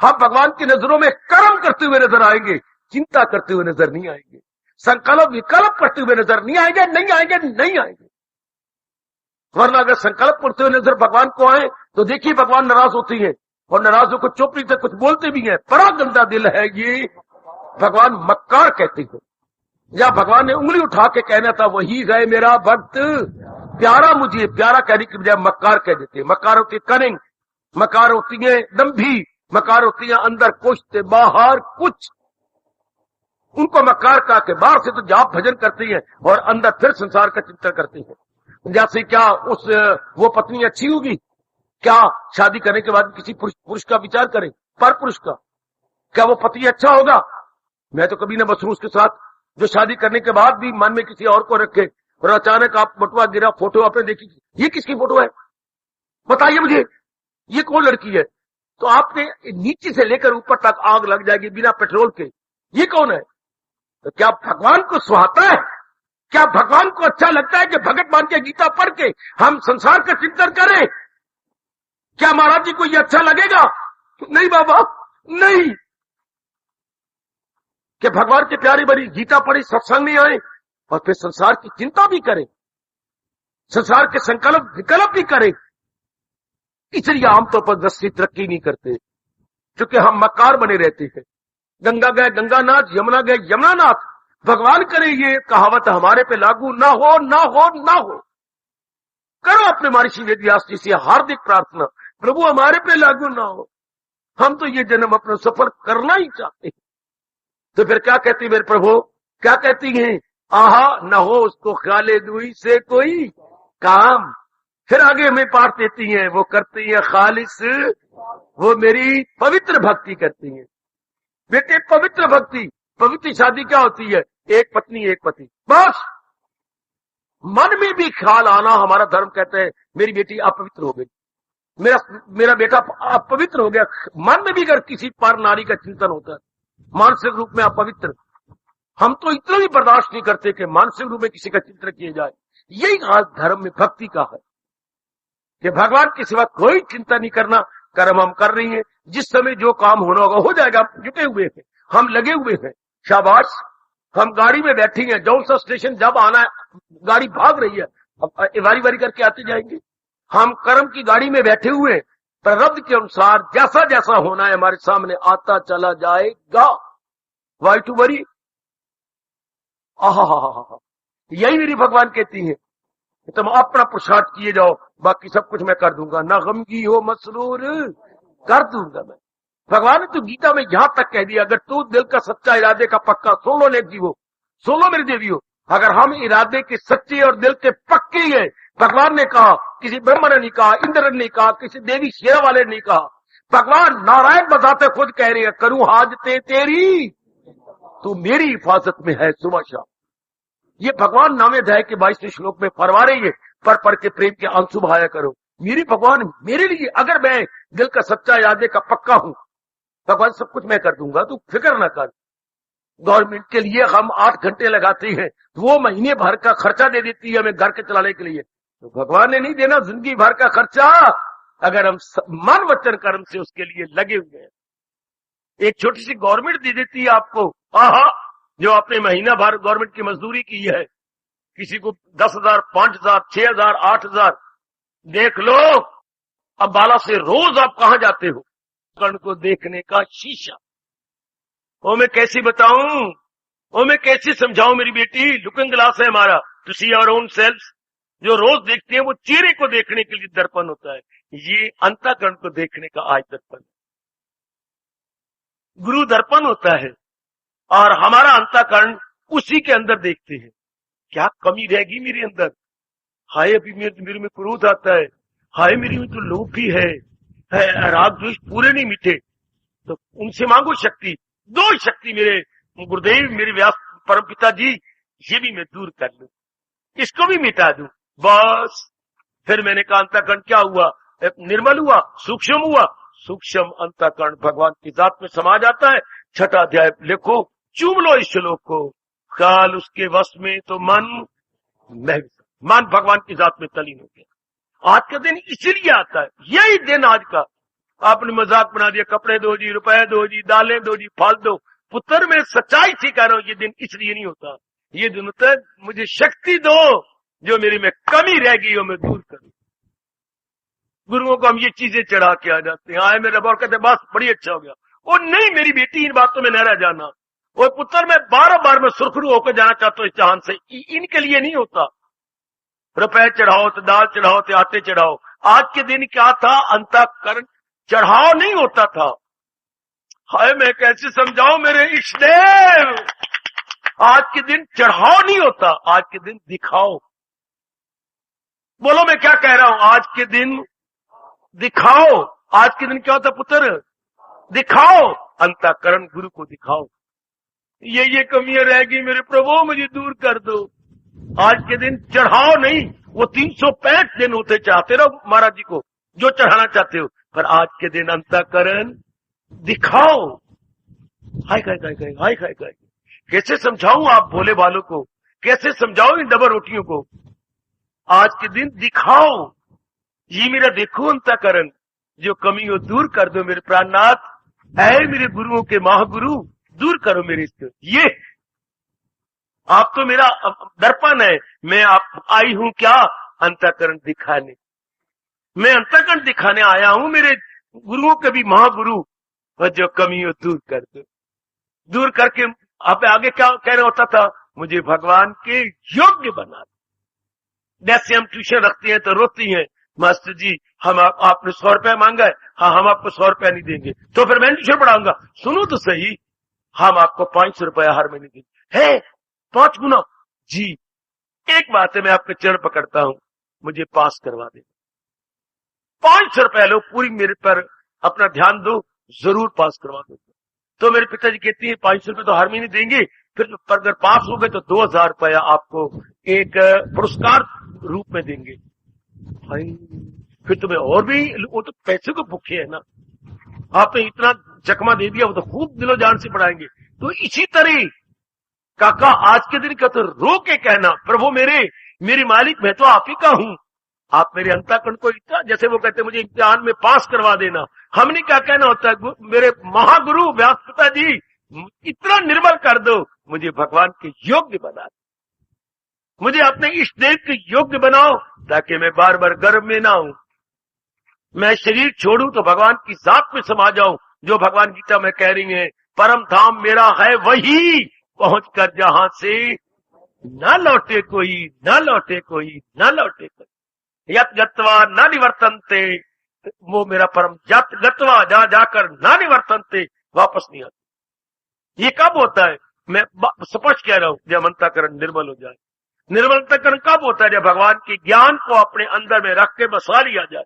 हम भगवान की नजरों में कर्म करते हुए नजर आएंगे, चिंता करते हुए नजर नहीं आएंगे, संकल्प विकल्प करते हुए नजर नहीं आएंगे, नहीं आएंगे, नहीं आएंगे। वरना अगर संकल्प करते हुए नजर भगवान को आए, तो देखिए भगवान नाराज होती है, और नाराजों को चुप से कुछ बोलते भी हैं। बड़ा गंदा दिल है ये, भगवान मक्कार कहते हैं। या भगवान ने उंगली उठा के कहना था, वही है मेरा भक्त प्यारा, मुझे प्यारा कहने की बजाय मक्कार कह देते हैं। मक्कार होती है कनिंग, मक्कार होती है दंभी, मक्कार होती है अंदर कुछ बाहर कुछ। उनको मक्कार कहा के बाहर से तो जाप भजन करती है, और अंदर फिर संसार का चिंतन करती है। जैसे क्या वो पत्नी अच्छी होगी, क्या शादी करने के बाद किसी पुरुष का विचार करें, पर पुरुष का, क्या वो पति अच्छा होगा? मैं तो कभी न बसरूं उसके साथ, जो शादी करने के बाद भी मन में किसी और को रखे, और अचानक आप बटुआ गिरा, फोटो आपने देखी, ये किसकी फोटो है बताइए मुझे, ये कौन लड़की है? तो आपने नीचे से लेकर ऊपर तक आग लग जाएगी बिना पेट्रोल के, ये कौन है? तो क्या भगवान को सुहाता है? क्या भगवान को अच्छा लगता है कि भगत मान के गीता पढ़ के हम संसार का चिंतन करें? क्या महाराज जी को ये अच्छा लगेगा? नहीं बाबा, नहीं। कि भगवान के प्यारी बड़ी गीता पढ़ी, सत्संग में आए, और फिर संसार की चिंता भी करें, संसार के संकल्प विकल्प भी करें। इसलिए आमतौर पर दृष्टि तरक्की नहीं करते, क्योंकि हम मक्कार बने रहते हैं। गंगा गए गंगानाथ, यमुना गए यमुनानाथ। भगवान करे ये कहावत हमारे पे लागू ना हो, ना हो, ना हो। करो अपने महर्षि वेदव्यास जी से हार्दिक प्रार्थना, प्रभु हमारे पे लागू ना हो, हम तो ये जन्म अपना सफल करना ही चाहते हैं। तो फिर क्या कहती मेरे प्रभु, क्या कहती हैं? आहा न हो उसको ख्याले दुई से कोई काम। फिर आगे हमें पाठ देती हैं, वो करती है खालिस, वो मेरी पवित्र भक्ति करती है। बेटे पवित्र भक्ति, पवित्र शादी क्या होती है? एक पत्नी एक पति, बस। मन में भी ख्याल आना, हमारा धर्म कहता है मेरी बेटी अपवित्र हो गई, मेरा बेटा अपवित्र हो गया। मन में भी अगर किसी पर नारी का चिंतन होता है, मानसिक रूप में अपवित्र, हम तो इतना भी बर्दाश्त नहीं करते कि मानसिक रूप में किसी का चिंतन किया जाए। यही आज धर्म में भक्ति का है कि भगवान के सिवा कोई चिंता नहीं करना, कर्म हम कर रही हैं, जिस समय जो काम होना होगा हो जाएगा। हम जुटे हुए हैं, हम लगे हुए हैं, शाबाश। हम गाड़ी में बैठी हैं, जौन सा स्टेशन जब आना है, गाड़ी भाग रही है, अब बारी बारी करके आते जाएंगे। हम कर्म की गाड़ी में बैठे हुए, प्रारब्ध के अनुसार जैसा जैसा होना है हमारे सामने आता चला जाएगा। Why to worry. आहा, यही मेरी भगवान कहती है, तुम अपना पुरुषार्थ किए जाओ, बाकी सब कुछ मैं कर दूंगा, ना गमगी हो मसरूर, कर दूंगा मैं। भगवान ने तो गीता में यहां तक कह दिया, अगर तू दिल का सच्चा इरादे का पक्का, सुन लो नेक जीवो, सुन लो मेरे देवियों, अगर हम इरादे के सच्चे और दिल के पक्के हैं, भगवान ने कहा, किसी ब्रह्मा ने नहीं कहा, इंद्र ने नहीं कहा, किसी देवी शेरा वाले ने नहीं कहा, भगवान नारायण बताते खुद कह रहे हैं, करूं हाजते तेरी तू मेरी हिफाजत में है सुबह शाम। ये भगवान नामे अध्याय के 22वें श्लोक में फरमा रही है, पर के प्रेम के आंसू बहाया करो। मेरी भगवान मेरे लिए, अगर मैं दिल का सच्चा इरादे का पक्का हूं, भगवान सब कुछ मैं कर दूंगा, तू फिक्र ना कर। गवर्नमेंट के लिए हम 8 घंटे लगाते हैं, वो महीने भर का खर्चा दे देती है हमें घर के चलाने के लिए, तो भगवान ने नहीं देना जिंदगी भर का खर्चा, अगर हम मन वचन कर्म से उसके लिए लगे हुए हैं। एक छोटी सी गवर्नमेंट दे देती है आपको, आहा, जो आपने महीना भर गवर्नमेंट की मजदूरी की है, किसी को 10,000, 5,000, 6,000, 8,000, देख लो। अब बाला से रोज आप कहां जाते हो? कर्ण को देखने का शीशा। ओ मैं कैसे बताऊं, ओ मैं कैसे समझाऊं मेरी बेटी, लुकिंग ग्लास है हमारा, to see our own self. जो रोज देखते हैं वो चेहरे को देखने के लिए दर्पण होता है, ये अंतःकरण को देखने का आज दर्पण है। गुरु दर्पण होता है और हमारा अंतःकरण उसी के अंदर देखते हैं। क्या कमी रहेगी मेरे अंदर? हाय अभी मेरे में क्रोध आता है, हाय मेरी में तो लोभ भी है, राग द्वेष पूरे नहीं मिटे, तो उनसे मांगो शक्ति। 2 शक्ति मेरे गुरुदेव, मेरे व्यास परम पिता जी, ये भी मैं दूर कर लूं, इसको भी मिटा दूं, बस। फिर मैंने कहा अंतःकरण क्या हुआ? निर्मल हुआ, सूक्ष्म हुआ। सूक्ष्म अंतःकरण भगवान की जात में समा जाता है। 6ठा अध्याय लिखो, चूम लो इस श्लोक को, काल उसके वश में तो मन भगवान की जात में तलीन हो गया। आज का दिन इसीलिए आता है, यही दिन आज का। आपने मजाक बना दिया, कपड़े दो जी, रुपए दो जी, दालें दो जी, फल दो। पुत्र मैं सच्चाई से कह रहा हूं, ये दिन इसलिए नहीं होता। ये दिन होता है मुझे शक्ति दो, जो मेरे में कमी रह गई हो मैं दूर करूं। गुरुओं को हम ये चीजें चढ़ा के आ जाते हैं, आए मेरा बार कहते बस बड़ी अच्छा हो गया। वो नहीं मेरी बेटी, इन बातों में न रह जाना। और पुत्र मैं 12 बार में सुरखरू होकर जाना चाहता हूं इस जहान से, इनके लिए नहीं होता। रुपए चढ़ाओ तो दाल चढ़ाओ तो आटे चढ़ाओ। आज के दिन क्या था? अंतःकरण चढ़ाओ नहीं होता था। हाय मैं कैसे समझाऊं मेरे इष्टदेव, आज के दिन चढ़ाओ नहीं होता, आज के दिन दिखाओ। बोलो मैं क्या कह रहा हूं? आज के दिन दिखाओ। आज के दिन क्या होता पुत्र? दिखाओ। अंतःकरण गुरु को दिखाओ। ये कमियां रहेगी मेरे प्रभु, मुझे दूर कर दो। आज के दिन चढ़ाओ नहीं, वो 365 दिन होते चाहते रहो महाराज जी को जो चढ़ाना चाहते हो, पर आज के दिन अंतःकरण दिखाओ। हाय हाय हाय। कैसे समझाऊं आप भोले बालों को, कैसे समझाऊं इन डबल रोटियों को? आज के दिन दिखाओ, ये मेरा देखो अंतःकरण, जो कमी हो दूर कर दो मेरे प्राणनाथ। है मेरे गुरुओं के महागुरु, दूर करो मेरे इसको। ये आप तो मेरा दर्पण है, मैं आप आई हूं क्या? अंतःकरण दिखाने। मैं अंतःकरण दिखाने आया हूं मेरे गुरुओं के भी महागुरु, और जो कमी हो दूर कर दो। दूर करके आप आगे क्या कह रहा होता था? मुझे भगवान के योग्य बना दो। जैसे हम ट्यूशन रखते हैं तो रोती हैं, मास्टर जी हम आपने 100 रुपया मांगा है, हाँ हम आपको 100 रुपया नहीं देंगे, तो फिर मैं ट्यूशन पढ़ाऊंगा। सुनो तो सही, हम आपको 500 रुपया हर महीने देंगे। है 5 गुना जी। एक बात है, मैं आपके चरण पकड़ता हूं, मुझे पास करवा दे। 500 रुपया लो, पूरी मेरे पर अपना ध्यान दो, जरूर पास करवा दो। तो मेरे पिताजी कहती है 500 रुपये तो हर महीने देंगे, फिर अगर पास हो गए तो 2000 रुपया आपको एक पुरस्कार रूप में देंगे। फिर तुम्हें और भी, वो तो पैसे को भूखे है ना, आपने इतना चकमा दे दिया, वो तो खूब दिलो जान से पढ़ाएंगे। तो इसी तरह काका आज के दिन का तो रो के कहना, प्रभु मेरे मालिक मैं तो आप ही का हूं, आप मेरे अंतःकरण को इतना, जैसे वो कहते मुझे इम्तिहान में पास करवा देना, हमने क्या कहना होता है, मेरे महागुरु व्यासपिता जी इतना निर्मल कर दो, मुझे भगवान के योग्य बना दो, मुझे अपने इष्ट देव के योग्य बनाओ, ताकि मैं बार बार गर्भ में ना हूं, मैं शरीर छोड़ूं तो भगवान की जात में समा जाऊं, जो भगवान गीता में कह रही है, परम धाम मेरा है वही, पहुंचकर जहां से न लौटे कोई, न लौटे कोई, न लौटे कोई, यत गत्वा न निवर्तनते, वो मेरा परम यत गत्वा, जा जाकर न निवर्तनते, वापस नहीं आते। ये कब होता है, मैं स्पष्ट कह रहा हूं, जब अंतःकरण निर्मल हो जाए। निर्मल अंतःकरण कब होता है, जब भगवान के ज्ञान को अपने अंदर में रख के बसा लिया जाए,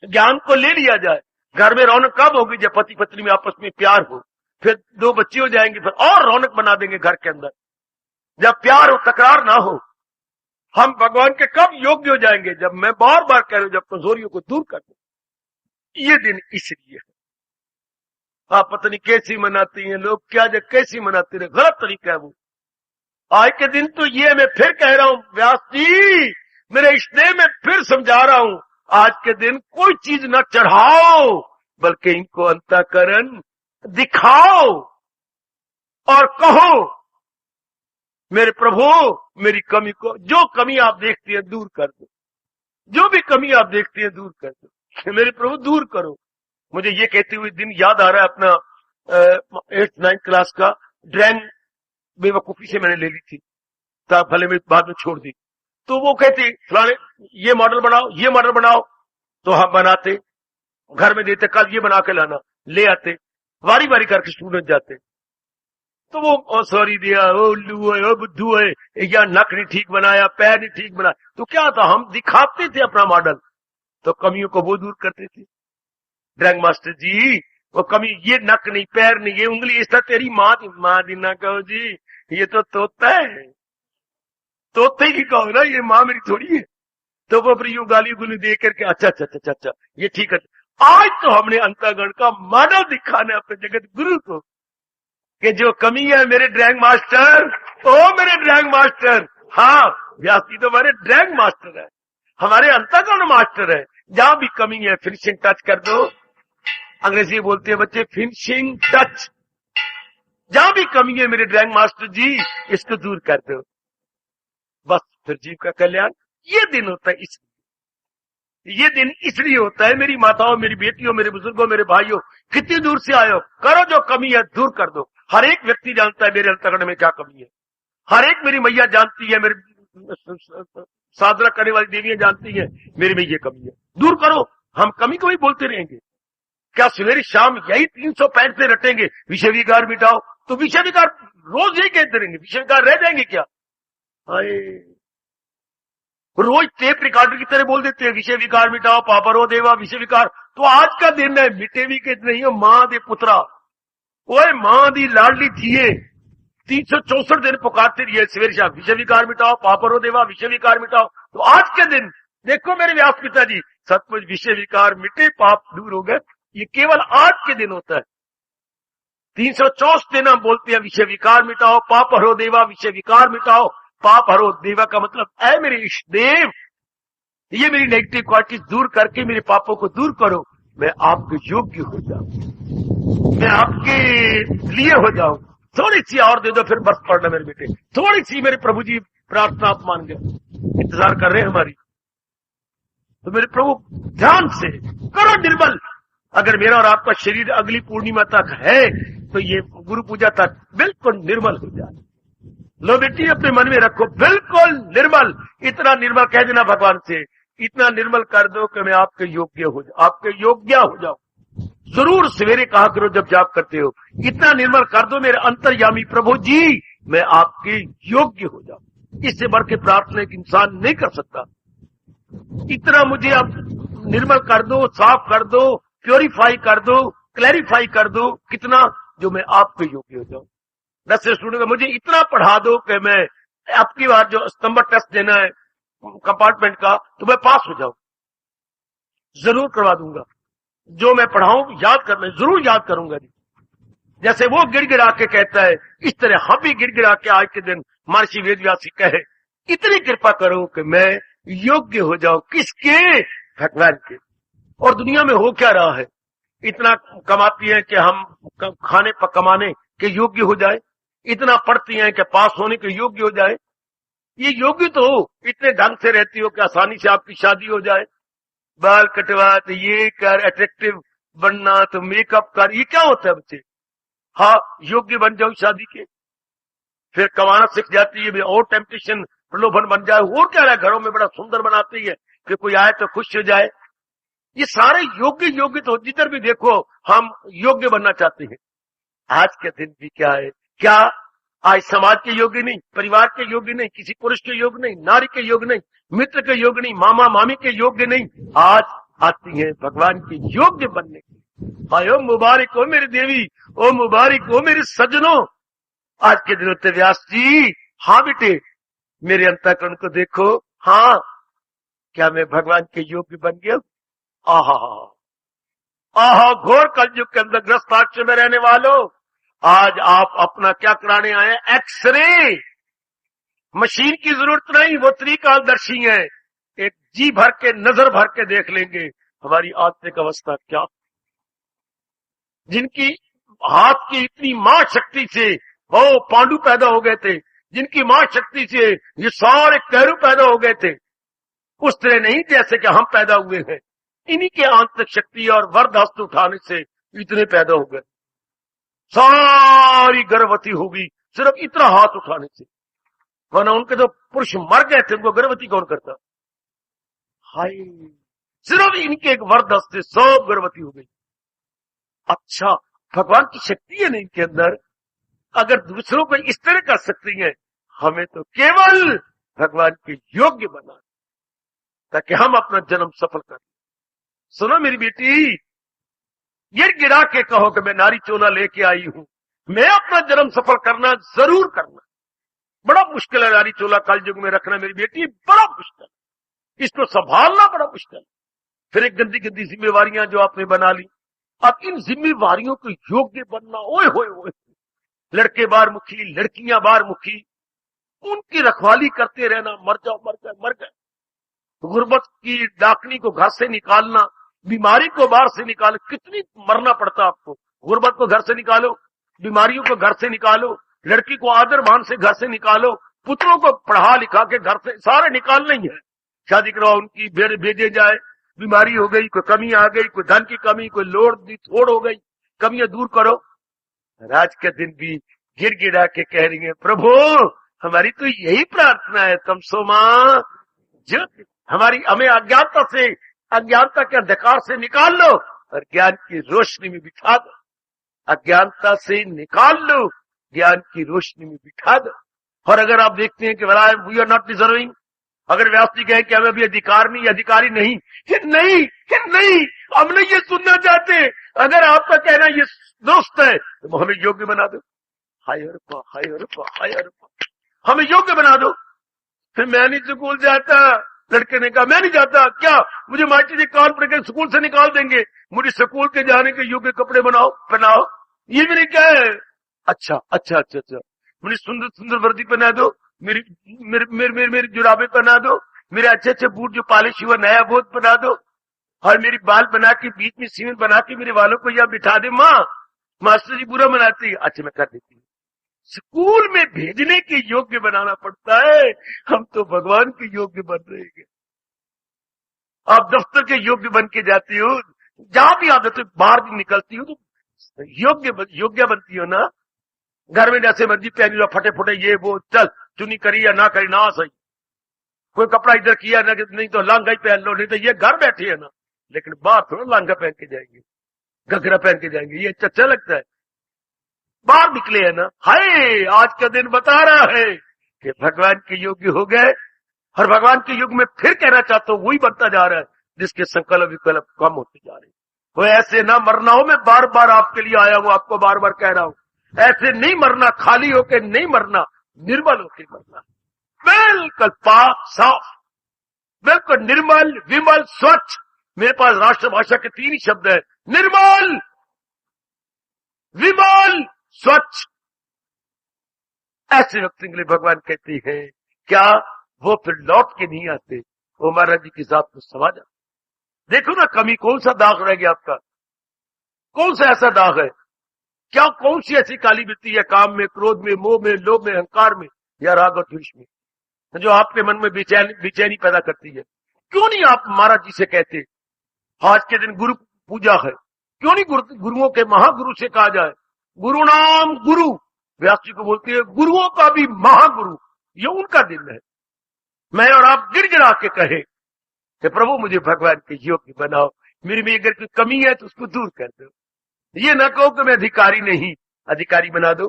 ज्ञान को ले लिया जाए। घर में रौनक कब होगी, जब पति पत्नी में आपस में प्यार हो, फिर 2 बच्चे हो जाएंगे, फिर और रौनक बना देंगे घर के अंदर, जब प्यार हो, तकरार ना हो। हम भगवान के कब योग्य हो जाएंगे, जब मैं बार बार कह रहा हूं, जब कमजोरियों को दूर कर दूं। ये दिन इसलिए है। आप पता नहीं कैसी मनाती हैं लोग, क्या जब कैसी मनाते रहे, गलत तरीका है वो। आज के दिन तो ये मैं फिर कह रहा हूं, व्यास जी मेरे इष्टदेव में फिर समझा रहा हूं, आज के दिन कोई चीज न चढ़ाओ, बल्कि इनको अंतःकरण दिखाओ और कहो, मेरे प्रभु मेरी कमी को, जो कमी आप देखती है दूर कर दो, जो भी कमी आप देखती है दूर कर दो, मेरे प्रभु दूर करो। मुझे ये कहते हुए दिन याद आ रहा है अपना 8th 9th क्लास का ड्राइंग, बेवकूफी से मैंने ले ली थी, तब भले में बाद में छोड़ दी। तो वो कहते फलाने ये मॉडल बनाओ, ये मॉडल बनाओ, तो हम बनाते, घर में देते, कल ये बना के लाना, ले आते, बारी बारी करके स्टूडेंट जाते। तो वो सॉरी दिया, ओ उल्लू है, ओ बुद्धू है, या नक नहीं ठीक बनाया, पैर नहीं ठीक बनाया, तो क्या था, हम दिखाते थे अपना मॉडल, तो कमियों को वो दूर करते थे। ड्राइंग मास्टर जी वो कमी, ये नक नहीं, पैर नहीं, ये उंगली, इस तरह तेरी माँ दी ना कहो जी, ये तो तोता है, तोते की कहो ना, ये माँ मेरी थोड़ी है। तो वो अपनी गाली गुली दे करके अच्छा अच्छा अच्छा अच्छा ये ठीक है। आज तो हमने अंतःकरण का मॉडल दिखाना अपने जगत गुरु को, कि जो कमी है मेरे ड्राइंग मास्टर, ओ मेरे ड्राइंग मास्टर, हाँ व्यास जी तो हमारे ड्राइंग मास्टर है, हमारे अंतःकरण मास्टर है, जहां भी कमी है फिनिशिंग टच कर दो। अंग्रेजी बोलते हैं बच्चे फिनिशिंग टच, जहां भी कमी है मेरे ड्राइंग मास्टर जी इसको दूर कर दो, बस फिर जीव का कल्याण। ये दिन होता है, ये दिन इसलिए होता है, मेरी माताओं, मेरी बेटियों, मेरे बुजुर्गों, मेरे भाइयों, कितनी दूर से आए हो, करो जो कमी है दूर कर दो। हर एक व्यक्ति जानता है मेरे अंतःकरण में क्या कमी है, हर एक मेरी मैया जानती है, मेरी साधना करने वाली देवियां जानती है मेरे में ये कमी है, दूर करो। हम कमी को ही बोलते रहेंगे, क्या सवेरे शाम यही 365 से रटेंगे, विषय विकार मिटाओ, तो विषय विकार रोज यही कहते रहेंगे, विषय विकार रह जाएंगे क्या? रोज टेप रिकॉर्डर की तरह बोल देते हैं, विषय विकार मिटाओ, पापरो देवा विषय विकार। तो आज का दिन है, मिटे भी के नहीं हो, मां दे पुत्रा, ओए मां दी लाडली थिए, 364 दिन पुकारते रहिए सवेरे शाम, विषय विकार मिटाओ, पापरो देवा विषय विकार मिटाओ। तो आज के दिन देखो मेरे व्यास पिता जी, सचमुच विषय विकार मिटे, पाप दूर हो गए, ये केवल आज के दिन होता है। 364 दिन हम बोलते हैं विषय विकार मिटाओ, पाप हरो देवा विषय विकार मिटाओ। पाप हरो देवा का मतलब ऐ मेरे इष्ट देव, ये मेरी नेगेटिव क्वालिटीज दूर करके मेरे पापों को दूर करो, मैं आपके योग्य हो जाऊं, मैं आपके लिए हो जाऊं। थोड़ी सी और दे दो, फिर बस पढ़ना मेरे बेटे, थोड़ी सी मेरे प्रभु जी प्रार्थना आप मान गए, इंतजार कर रहे हैं हमारी। तो मेरे प्रभु ध्यान से करो निर्मल। अगर मेरा और आपका शरीर अगली पूर्णिमा तक है तो ये गुरु पूजा तक बिल्कुल निर्मल हो जाए। लो बेटी अपने मन में रखो, बिल्कुल निर्मल, इतना निर्मल कह देना भगवान से, इतना निर्मल कर दो कि मैं आपके योग्य हो जाऊं, आपके योग्य हो जाऊं। जरूर सवेरे कहा करो जब जाप करते हो, इतना निर्मल कर दो मेरे अंतर्यामी प्रभु जी, मैं आपके योग्य हो जाऊं। इससे बढ़ के प्रार्थना एक इंसान नहीं कर सकता। इतना मुझे आप निर्मल कर दो, साफ कर दो, प्योरीफाई कर दो, क्लैरिफाई कर दो, कितना, जो मैं आपके योग्य हो जाऊं। 10 स्टूडेंट मुझे इतना पढ़ा दो कि मैं आपकी बार जो स्तंभ टेस्ट देना है कंपार्टमेंट का, तो मैं पास हो जाऊं, जरूर करवा दूंगा। जो मैं पढ़ाऊं याद करना, जरूर याद करूंगा जी। जैसे वो गिड़गिड़ा के कहता है, इस तरह हम भी गिड़गिड़ा के आज के दिन महर्षि वेदव्यास जी कहे, इतनी कृपा करो कि मैं योग्य हो जाओ। किसके? भगवान के। और दुनिया में हो क्या रहा है? इतना कमाती है कि हम खाने पर कमाने के योग्य हो जाए, इतना पढ़ती हैं कि पास होने के योग्य हो जाए। ये योग्य तो हो, इतने ढंग से रहती हो कि आसानी से आपकी शादी हो जाए, बाल कटवा, तो ये कर, अट्रैक्टिव बनना, तो मेकअप कर, ये क्या होता है बच्चे? हाँ, योग्य बन जाओ शादी के, फिर कमाना सीख जाती है, और टेम्पटेशन, प्रलोभन बन जाए। और क्या है, घरों में बड़ा सुंदर बनाती है कि कोई आए तो खुश हो जाए। ये सारे योग्य तो जिधर भी देखो हम योग्य बनना चाहते हैं। आज के दिन भी क्या है? क्या आज समाज के योग्य नहीं, परिवार के योग्य नहीं, किसी पुरुष के योग्य नहीं, नारी के योग्य नहीं, मित्र के योग्य नहीं, मामा मामी के योग्य नहीं, आज आती है भगवान के योग्य बनने की। हाय ओ मुबारक हो मेरी देवी, ओ मुबारक हो मेरे सज्जनों। आज के दिन होते व्यास जी, हाँ बेटे मेरे अंतःकरण को देखो, हाँ क्या मैं भगवान के योग्य बन गया? आहा आहा, घोर कलयुग के अंदर ग्रस्त आश्रम में रहने वालों, आज आप अपना क्या कराने आए? एक्सरे। मशीन की जरूरत नहीं, वो त्रिकालदर्शी है, एक जी भर के, नजर भर के देख लेंगे हमारी आत्मिक अवस्था क्या। जिनकी हाथ की इतनी मां शक्ति से वो पांडु पैदा हो गए थे, जिनकी मां शक्ति से ये सारे कैरू पैदा हो गए थे, उस तरह नहीं जैसे कि हम पैदा हुए हैं। इन्हीं के आंतरिक शक्ति और वरद हस्त उठाने से इतने पैदा हो गए। सारी गर्भवती होगी सिर्फ इतना हाथ उठाने से, वरना उनके तो पुरुष मर गए थे, उनको गर्भवती कौन करता? हाय, सिर्फ इनके एक वरद हस्त से सब गर्भवती हो गई। अच्छा, भगवान की शक्ति है ना इनके अंदर। अगर दूसरों को इस तरह कर सकती है, हमें तो केवल भगवान के योग्य बना, ताकि हम अपना जन्म सफल करें। सुनो मेरी बेटी, ये गिरा के कहो कि मैं नारी चोला लेके आई हूं, मैं अपना जन्म सफल करना जरूर करना। बड़ा मुश्किल है नारी चोला कलयुग में रखना मेरी बेटी, बड़ा मुश्किल, इसको संभालना बड़ा मुश्किल। फिर एक गंदी गंदी जिम्मेवारियां जो आपने बना ली, अब इन जिम्मेवारियों को योग्य बनना, ओए होए होए, लड़के बार मुखी, लड़कियां बार मुखी, उनकी रखवाली करते रहना, मर जाओ मर गए मर गए। गुर्बत की डाकनी को घर से निकालना, बीमारी को बाहर से निकालो, कितनी मरना पड़ता आपको। गुर्बत को घर से निकालो, बीमारियों को घर से निकालो, लड़की को आदर मान से घर से निकालो, पुत्रों को पढ़ा लिखा के घर से, सारे निकालना ही है। शादी करवाओ, उनकी भेजे जाए, बीमारी हो गई, कोई कमी आ गई, कोई धन की कमी, कोई लोड दी थोड़ हो गई, कमियां दूर करो। आज के दिन भी गिर गिरा के कह रही है, प्रभु हमारी तो यही प्रार्थना है, तुम सो मां जो हमारी, हमें अज्ञानता के अंधकार से निकाल लो और ज्ञान की रोशनी में बिठा दो। अज्ञानता से निकाल लो, ज्ञान की रोशनी में बिठा दो। और अगर आप देखते हैं कि वी आर नॉट डिजर्विंग, अगर व्यास जी कहें कि हमें अभी अधिकार नहीं, अधिकारी नहीं, नहीं, हम नहीं ये सुनना चाहते। अगर आपका कहना ये दोस्त है तो हमें योग्य बना दो। हाय अरपा, हाय अरपा, हाय अरपा, हमें योग्य बना दो। फिर मैं नहीं स्कूल जाता, लड़के ने कहा मैं नहीं जाता। क्या मुझे मास्टर जी कान पड़ के स्कूल से निकाल देंगे? मुझे स्कूल के जाने के योग्य कपड़े बनाओ, पहनाओ। ये भी नहीं क्या है? अच्छा, मुझे सुंदर सुंदर वर्दी पहना दो, मेरी जुराबे पहना दो, मेरे अच्छे अच्छे बूट जो पॉलिश हुआ नया वो बना दो, और मेरी बाल बना के बीच में सीमेंट बना के मेरे बालों को यहाँ बिठा दे। माँ मास्टर जी बुरा मनाती है, अच्छा मैं कर देती हूँ। स्कूल में भेजने के योग्य बनाना पड़ता है। हम तो भगवान के योग्य बन रहे हैं। आप दफ्तर के योग्य बन के जाती हो, जहां भी आदत है, बाहर भी निकलती हो तो योग्य बनती हो ना। घर में जैसे मर्जी पहनी लो, फटे फटे ये वो, चल चुनी करी या ना करी ना सही, कोई कपड़ा इधर किया ना, नहीं तो लांगा ही पहन लो, नहीं तो ये घर बैठे है ना। लेकिन बाहर थोड़ा लांगा पहन के जाएंगे, घघरा पहन के जाएंगे, ये अच्छा लगता है। बाहर निकले है ना। हाय, आज का दिन बता रहा है कि भगवान के योग्य हो गए, और भगवान के युग में फिर कहना चाहता हूं वही बनता जा रहा है जिसके संकल्प विकल्प कम होते जा रहे हैं। वो ऐसे ना मरना हो, मैं बार बार आपके लिए आया हूं, आपको बार बार कह रहा हूं, ऐसे नहीं मरना, खाली होके नहीं मरना, निर्मल होके मरना। बिल्कुल पाक साफ, बिल्कुल निर्मल, विमल, स्वच्छ। मेरे पास राष्ट्रभाषा के 3 ही शब्द है, निर्मल, विमल, स्वच्छ। ऐसे व्यक्ति के लिए भगवान कहते हैं क्या वो फिर लौट के नहीं आते, वो महाराज जी के साथ तो समा जा। देखो ना कमी कौन सा दाग रह गया आपका, कौन सा ऐसा दाग है, क्या कौन सी ऐसी काली बित्ती है काम में, क्रोध में, मोह में, लोभ में, अहंकार में या राग और द्वेष में, जो आपके मन में बेचैनी पैदा करती है। क्यों नहीं आप महाराज जी से कहते आज के दिन गुरु पूजा है, क्यों नहीं गुरुओं के महागुरु से कहा जाए, गुरु नाम गुरु, व्यास जी को बोलते हैं गुरुओं का भी महागुरु, ये उनका दिन है। मैं और आप गिड़गिड़ा के कहे कि प्रभु मुझे भगवान के योग्य बनाओ, मेरे में अगर कोई कमी है तो उसको दूर कर दो। ये ना कहो कि मैं अधिकारी नहीं, अधिकारी बना दो।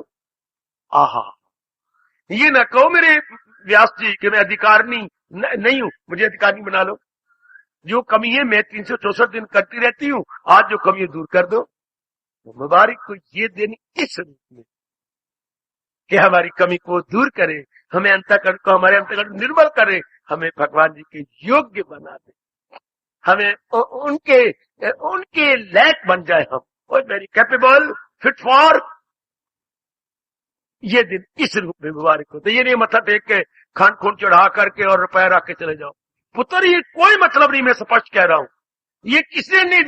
आहा, ये ना कहो मेरे व्यास जी कि मैं अधिकार नहीं हूं, मुझे अधिकारी बना लो। जो कमी है मैं 364 दिन करती रहती हूं, आज जो कमी है दूर कर दो। तो मुबारक को ये दिन इस रूप में कि हमारी कमी को दूर करे, हमें अंतःकरण को, हमारे अंतःकरण निर्मल करे, हमें भगवान जी के योग्य बना दे, हमें उनके लायक बन जाए हम, और वेरी कैपेबल, फिट फॉर। ये दिन इस रूप में मुबारक होते। ये नहीं मत्था टेक के खान खून चढ़ा करके और रुपया रख के चले जाओ। पुत्र ये कोई मतलब नहीं, मैं स्पष्ट कह रहा हूं, ये किसे नहीं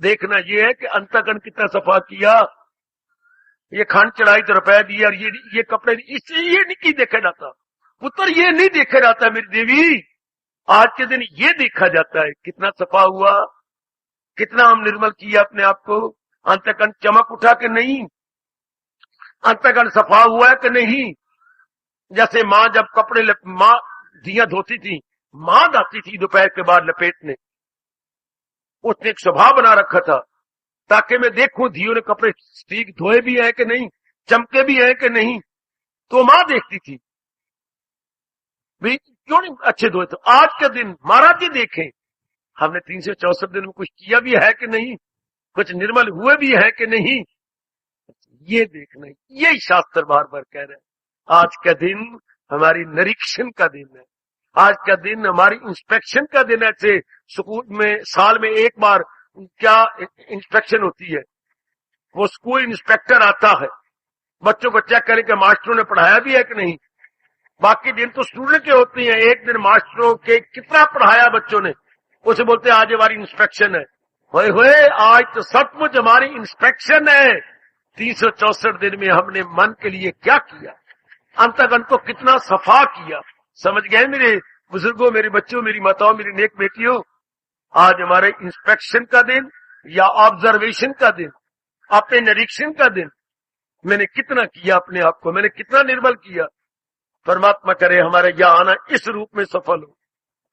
देखना ये है कि अंतःकरण कितना सफा किया, ये खान चढ़ाई तो रुपया दिया, और ये कपड़े, इससे ये नहीं देखा जाता पुत्र, ये नहीं देखा जाता मेरी देवी। आज के दिन ये देखा जाता है कितना सफा हुआ, कितना हम निर्मल किया अपने आप को, अंतःकरण चमक उठा के नहीं, अंतःकरण सफा हुआ है कि नहीं। जैसे माँ जब कपड़े माँ दिया धोती थी, माँ आती थी दोपहर के बाद लपेटने, उसने एक स्वभाव बना रखा था ताकि मैं देखूं धियो ने कपड़े ठीक धोए भी है कि नहीं, चमके भी है कि नहीं, तो माँ देखती थी भाई क्यों नहीं अच्छे धोए। तो आज के दिन महाराज जी देखें हमने 364 दिन में कुछ किया भी है कि नहीं, कुछ निर्मल हुए भी है कि नहीं, ये देखना, यही शास्त्र बार बार कह रहे हैं। आज का दिन हमारी निरीक्षण का दिन है, आज का दिन हमारी इंस्पेक्शन का दिन है। ऐसे स्कूल में साल में एक बार क्या इंस्पेक्शन होती है, वो स्कूल इंस्पेक्टर आता है, बच्चों को चेक करे कि मास्टरों ने पढ़ाया भी है कि नहीं। बाकी दिन तो स्टूडेंट के होती हैं, एक दिन मास्टरों के कितना पढ़ाया बच्चों ने, उसे बोलते हैं आज हमारी इंस्पेक्शन है। होए आज तो सचमुच हमारी इंस्पेक्शन है। 364 दिन में हमने मन के लिए क्या किया, अंतःकरण को कितना सफा किया। समझ गए मेरे बुजुर्गों, मेरे बच्चों, मेरी माताओं, मेरी नेक बेटियों, आज हमारे इंस्पेक्शन का दिन या ऑब्जर्वेशन का दिन, अपने निरीक्षण का दिन। मैंने कितना किया अपने आप को, मैंने कितना निर्मल किया। परमात्मा करे हमारे यहाँ आना इस रूप में सफल हो।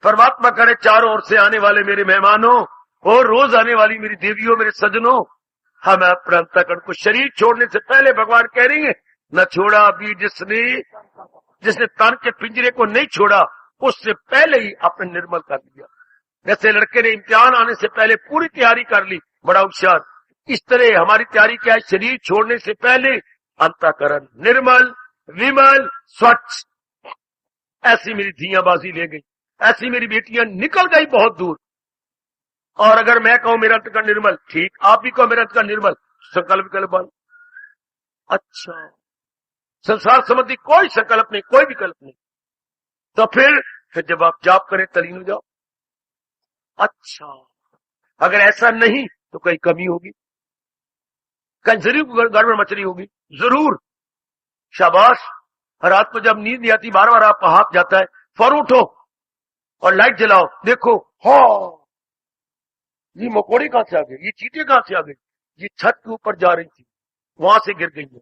परमात्मा करे चारों ओर से आने वाले मेरे मेहमानों और रोज आने वाली मेरी देवियों, मेरे सजनों, हमें अपने अंतःकरण को, शरीर छोड़ने से पहले भगवान कह रही है न छोड़ा अभी जिसने तन के पिंजरे को नहीं छोड़ा, उससे पहले ही अपने निर्मल कर लिया। जैसे लड़के ने इम्तिहान आने से पहले पूरी तैयारी कर ली, बड़ा होशियार, इस तरह हमारी तैयारी क्या है, शरीर छोड़ने से पहले अंतःकरण निर्मल, विमल, स्वच्छ। ऐसी मेरी धियाबाजी ले गई, ऐसी मेरी बेटियां निकल गई बहुत दूर। और अगर मैं कहूं मेरा अंतःकरण निर्मल, ठीक, आप भी कहो मेरा अंतःकरण निर्मल, संकल्प कर बल। अच्छा, संसार संबंधी कोई संकल्प नहीं, कोई विकल्प नहीं, तो फिर जब आप जाप करें तलीन हो जाओ। अच्छा, अगर ऐसा नहीं तो कहीं कमी होगी, कहीं जरूर गड़बड़ मच रही होगी, जरूर। शाबाश, रात को जब नींद नहीं आती, बार बार आपका हाथ जाता है, फौरन उठो और लाइट जलाओ, देखो हाँ ये मकोड़े कहां से आ गए, ये चींटी कहां से आ गई, ये छत के ऊपर जा रही थी, वहां से गिर गई है।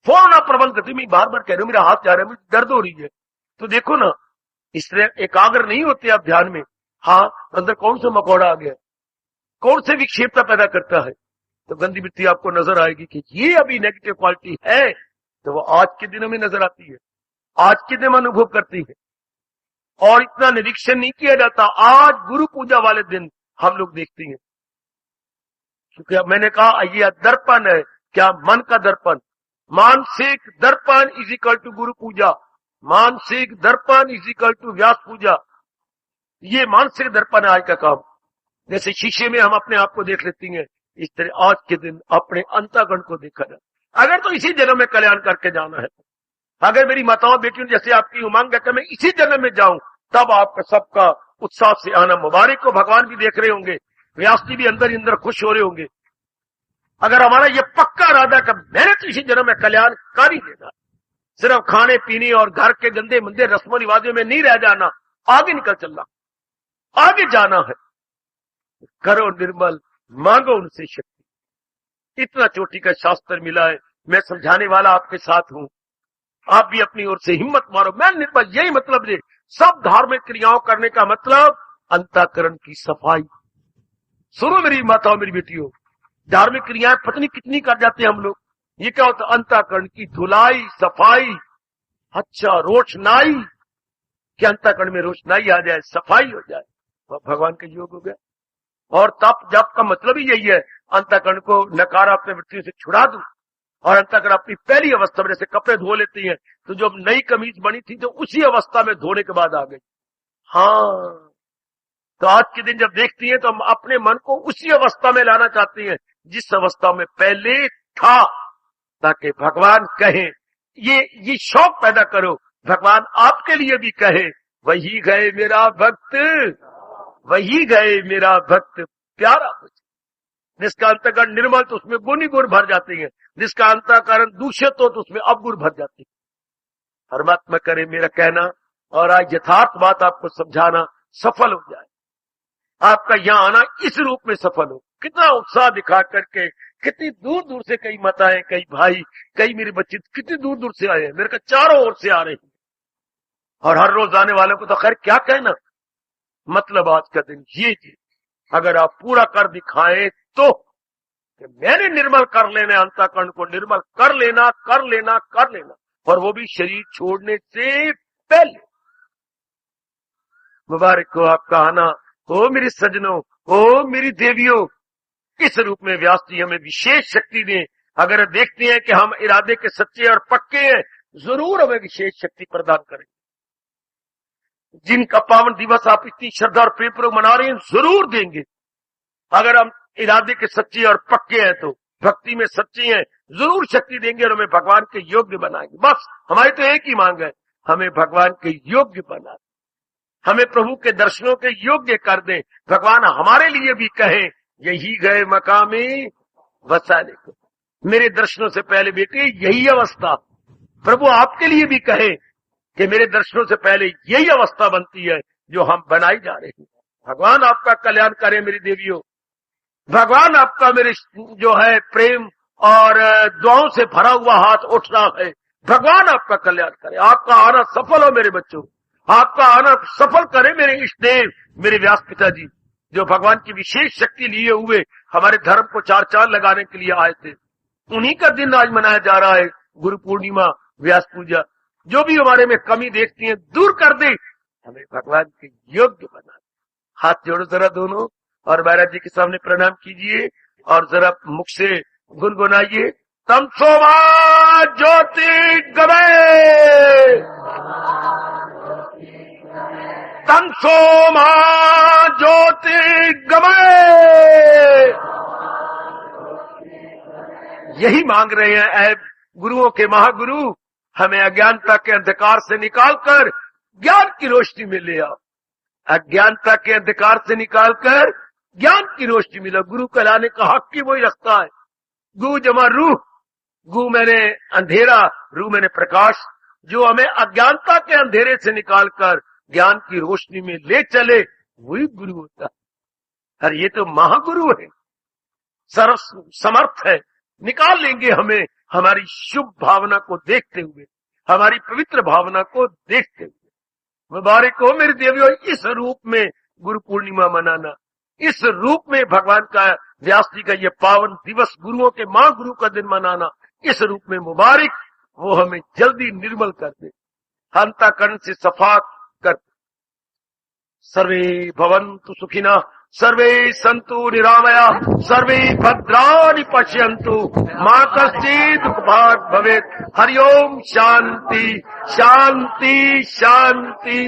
फौरन आप प्रबंध करते, मैं बार बार कह रही हूं मेरा हाथ जा रहा है, मुझे दर्द हो रही है, तो देखो ना, इसलिए एकाग्र नहीं होते आप ध्यान में। हाँ, अंदर कौन सा मकोड़ा आ गया, कौन से विक्षेपता पैदा करता है, तो गंदी मिट्टी आपको नजर आएगी कि ये अभी नेगेटिव क्वालिटी है, तो वो आज के दिनों में नजर आती है, आज के दिन अनुभव करती है। और इतना निरीक्षण नहीं किया जाता। आज गुरु पूजा वाले दिन हम लोग देखते हैं, क्योंकि अब मैंने कहा ये दर्पण है, क्या मन का दर्पण, मानसिक दर्पण इज इक्वल टू गुरु पूजा, मानसिक दर्पण इज इक्वल टू व्यास पूजा। ये मानसिक दर्पण है आज का काम। जैसे शीशे में हम अपने आप को देख लेते हैं, इस तरह आज के दिन अपने अंतःकरण को देखा जाए। अगर तो इसी जन्म में कल्याण करके जाना है, अगर मेरी माताओं बेटियों जैसे आपकी उमंग है कि मैं इसी जन्म में जाऊं, तब आपका सबका उत्साह से आना मुबारक को भगवान भी देख रहे होंगे, व्यास जी भी अंदर ही अंदर खुश हो रहे होंगे। अगर हमारा ये पक्का इरादा कि मैंने तो इसी जन्म में कल्याण कर ही देना, सिर्फ खाने पीने और घर के गंदे मंदे रस्मों रिवाजों में नहीं रह जाना, आगे निकल चलना, आगे जाना है, करो निर्मल, मांगो उनसे शक्ति। इतना चोटी का शास्त्र मिला है, मैं समझाने वाला आपके साथ हूं, आप भी अपनी ओर से हिम्मत मारो। मैं निर्मल, यही मतलब दे, सब धार्मिक क्रियाओं करने का मतलब अंतःकरण की सफाई। सुनो मेरी माताओं, मेरी बेटियों, धार्मिक क्रियाएं पत्नी कितनी कर जाते हैं हम लोग। ये क्या होता है? अंतःकरण की धुलाई, सफाई, अच्छा रोशनाई, कि अंतःकरण में रोशनाई आ जाए, सफाई हो जाए, भगवान का योग हो गया। और तप जप का मतलब ही यही है, अंतःकरण को नकारात्मक वृत्तियों से छुड़ा दूं। और अंतःकरण अपनी पहली अवस्था में, जैसे कपड़े धो लेती है, तो जो नई कमीज बनी थी जो उसी अवस्था में धोने के बाद आ गई। हाँ, तो आज के दिन जब देखती है तो हम अपने मन को उसी अवस्था में लाना चाहती हैं जिस अवस्था में पहले था, ताकि भगवान कहे, ये शौक पैदा करो, भगवान आपके लिए भी कहे, वही गए मेरा भक्त, वही गए मेरा भक्त प्यारा। जिसका अंतःकरण निर्मल तो उसमें गुण ही गुण भर जाती है, जिसका अंतःकरण दूषित हो तो उसमें अवगुण भर जाती है। परमात्मा करे मेरा कहना और आज यथार्थ बात आपको समझाना सफल हो जाए, आपका यहाँ आना इस रूप में सफल हो। कितना उत्साह दिखा करके, कितनी दूर दूर से कई माताएं, कई भाई, कई मेरे बच्चे कितनी दूर दूर से आए हैं, मेरे को चारों ओर से आ रहे हैं। और हर रोज आने वालों को तो खैर क्या कहना, मतलब आज का दिन ये जी अगर आप पूरा कर दिखाएं तो मैंने निर्मल कर लेना, अंतःकरण को निर्मल कर लेना, कर लेना, कर लेना, और वो भी शरीर छोड़ने से पहले। मुबारक हो आपका आना, हो मेरी सजनों, हो मेरी देवियों। इस रूप में व्यास जी हमें विशेष शक्ति दें। अगर देखते हैं कि हम इरादे के सच्चे और पक्के हैं, जरूर हमें विशेष शक्ति प्रदान करें। जिनका पावन दिवस आप इतनी श्रद्धा और प्रेम पूर्वक मना रहे हैं, जरूर देंगे। अगर हम इरादे के सच्चे और पक्के हैं, तो भक्ति में सच्चे हैं, जरूर शक्ति देंगे और हमें भगवान के योग्य बनाएंगे। बस हमारी तो एक ही मांग है, हमें भगवान के योग्य बना दें, हमें प्रभु के दर्शनों के योग्य कर दें। भगवान हमारे लिए भी कहें, यही गए मकामे वसाने को, मेरे दर्शनों से पहले बेटे यही अवस्था। प्रभु आपके लिए भी कहे कि मेरे दर्शनों से पहले यही अवस्था बनती है जो हम बनाई जा रहे हैं। भगवान आपका कल्याण करे मेरी देवियों, भगवान आपका मेरे जो है प्रेम और दुआओं से भरा हुआ हाथ उठ रहा है, भगवान आपका कल्याण करे, आपका आना सफल हो मेरे बच्चों, आपका आना सफल करे मेरे इष्ट देव, मेरे व्यास पिता जी, जो भगवान की विशेष शक्ति लिए हुए हमारे धर्म को चार चांद लगाने के लिए आए थे। उन्हीं का दिन आज मनाया जा रहा है, गुरु पूर्णिमा, व्यास पूजा। जो भी हमारे में कमी देखती हैं दूर कर दे, हमें भगवान के योग्य बना दे। हाथ जोड़ो जरा दोनों और महाराज जी के सामने प्रणाम कीजिए और जरा मुख से गुनगुनाइए, तमसोमा ज्योति गमय, तमसोमा ज्योति गमय। यही मांग रहे हैं ऐ गुरुओं के महागुरु, हमें अज्ञानता के अंधकार से निकालकर ज्ञान की रोशनी में ले आओ। अज्ञानता के अंधकार से निकालकर ज्ञान की रोशनी मिला। गुरु कहलाने का हक ही वही रखता है। गु जमा रूह, गु मैंने अंधेरा, रूह मैंने प्रकाश, जो हमें अज्ञानता के अंधेरे से निकालकर ज्ञान की रोशनी में ले चले, वही गुरु होता है। अरे ये तो महागुरु है, सर्व समर्थ है, निकाल लेंगे हमें हमारी शुभ भावना को देखते हुए, हमारी पवित्र भावना को देखते हुए। मुबारक हो मेरी देवियों, इस रूप में गुरु पूर्णिमा मनाना, इस रूप में भगवान का व्यास जी का ये पावन दिवस, गुरुओं के महागुरु का दिन मनाना, इस रूप में मुबारक। वो हमें जल्दी निर्मल कर दे, अंतःकरण से सफा कर दे। सर्वे भवन्तु सुखिनः, सर्वे सन्तु निरामया, सर्वे भद्राणि पश्यन्तु, मा कश्चित् दुःखभाग् भवेत्। हरि ओम शांति शांति शांति।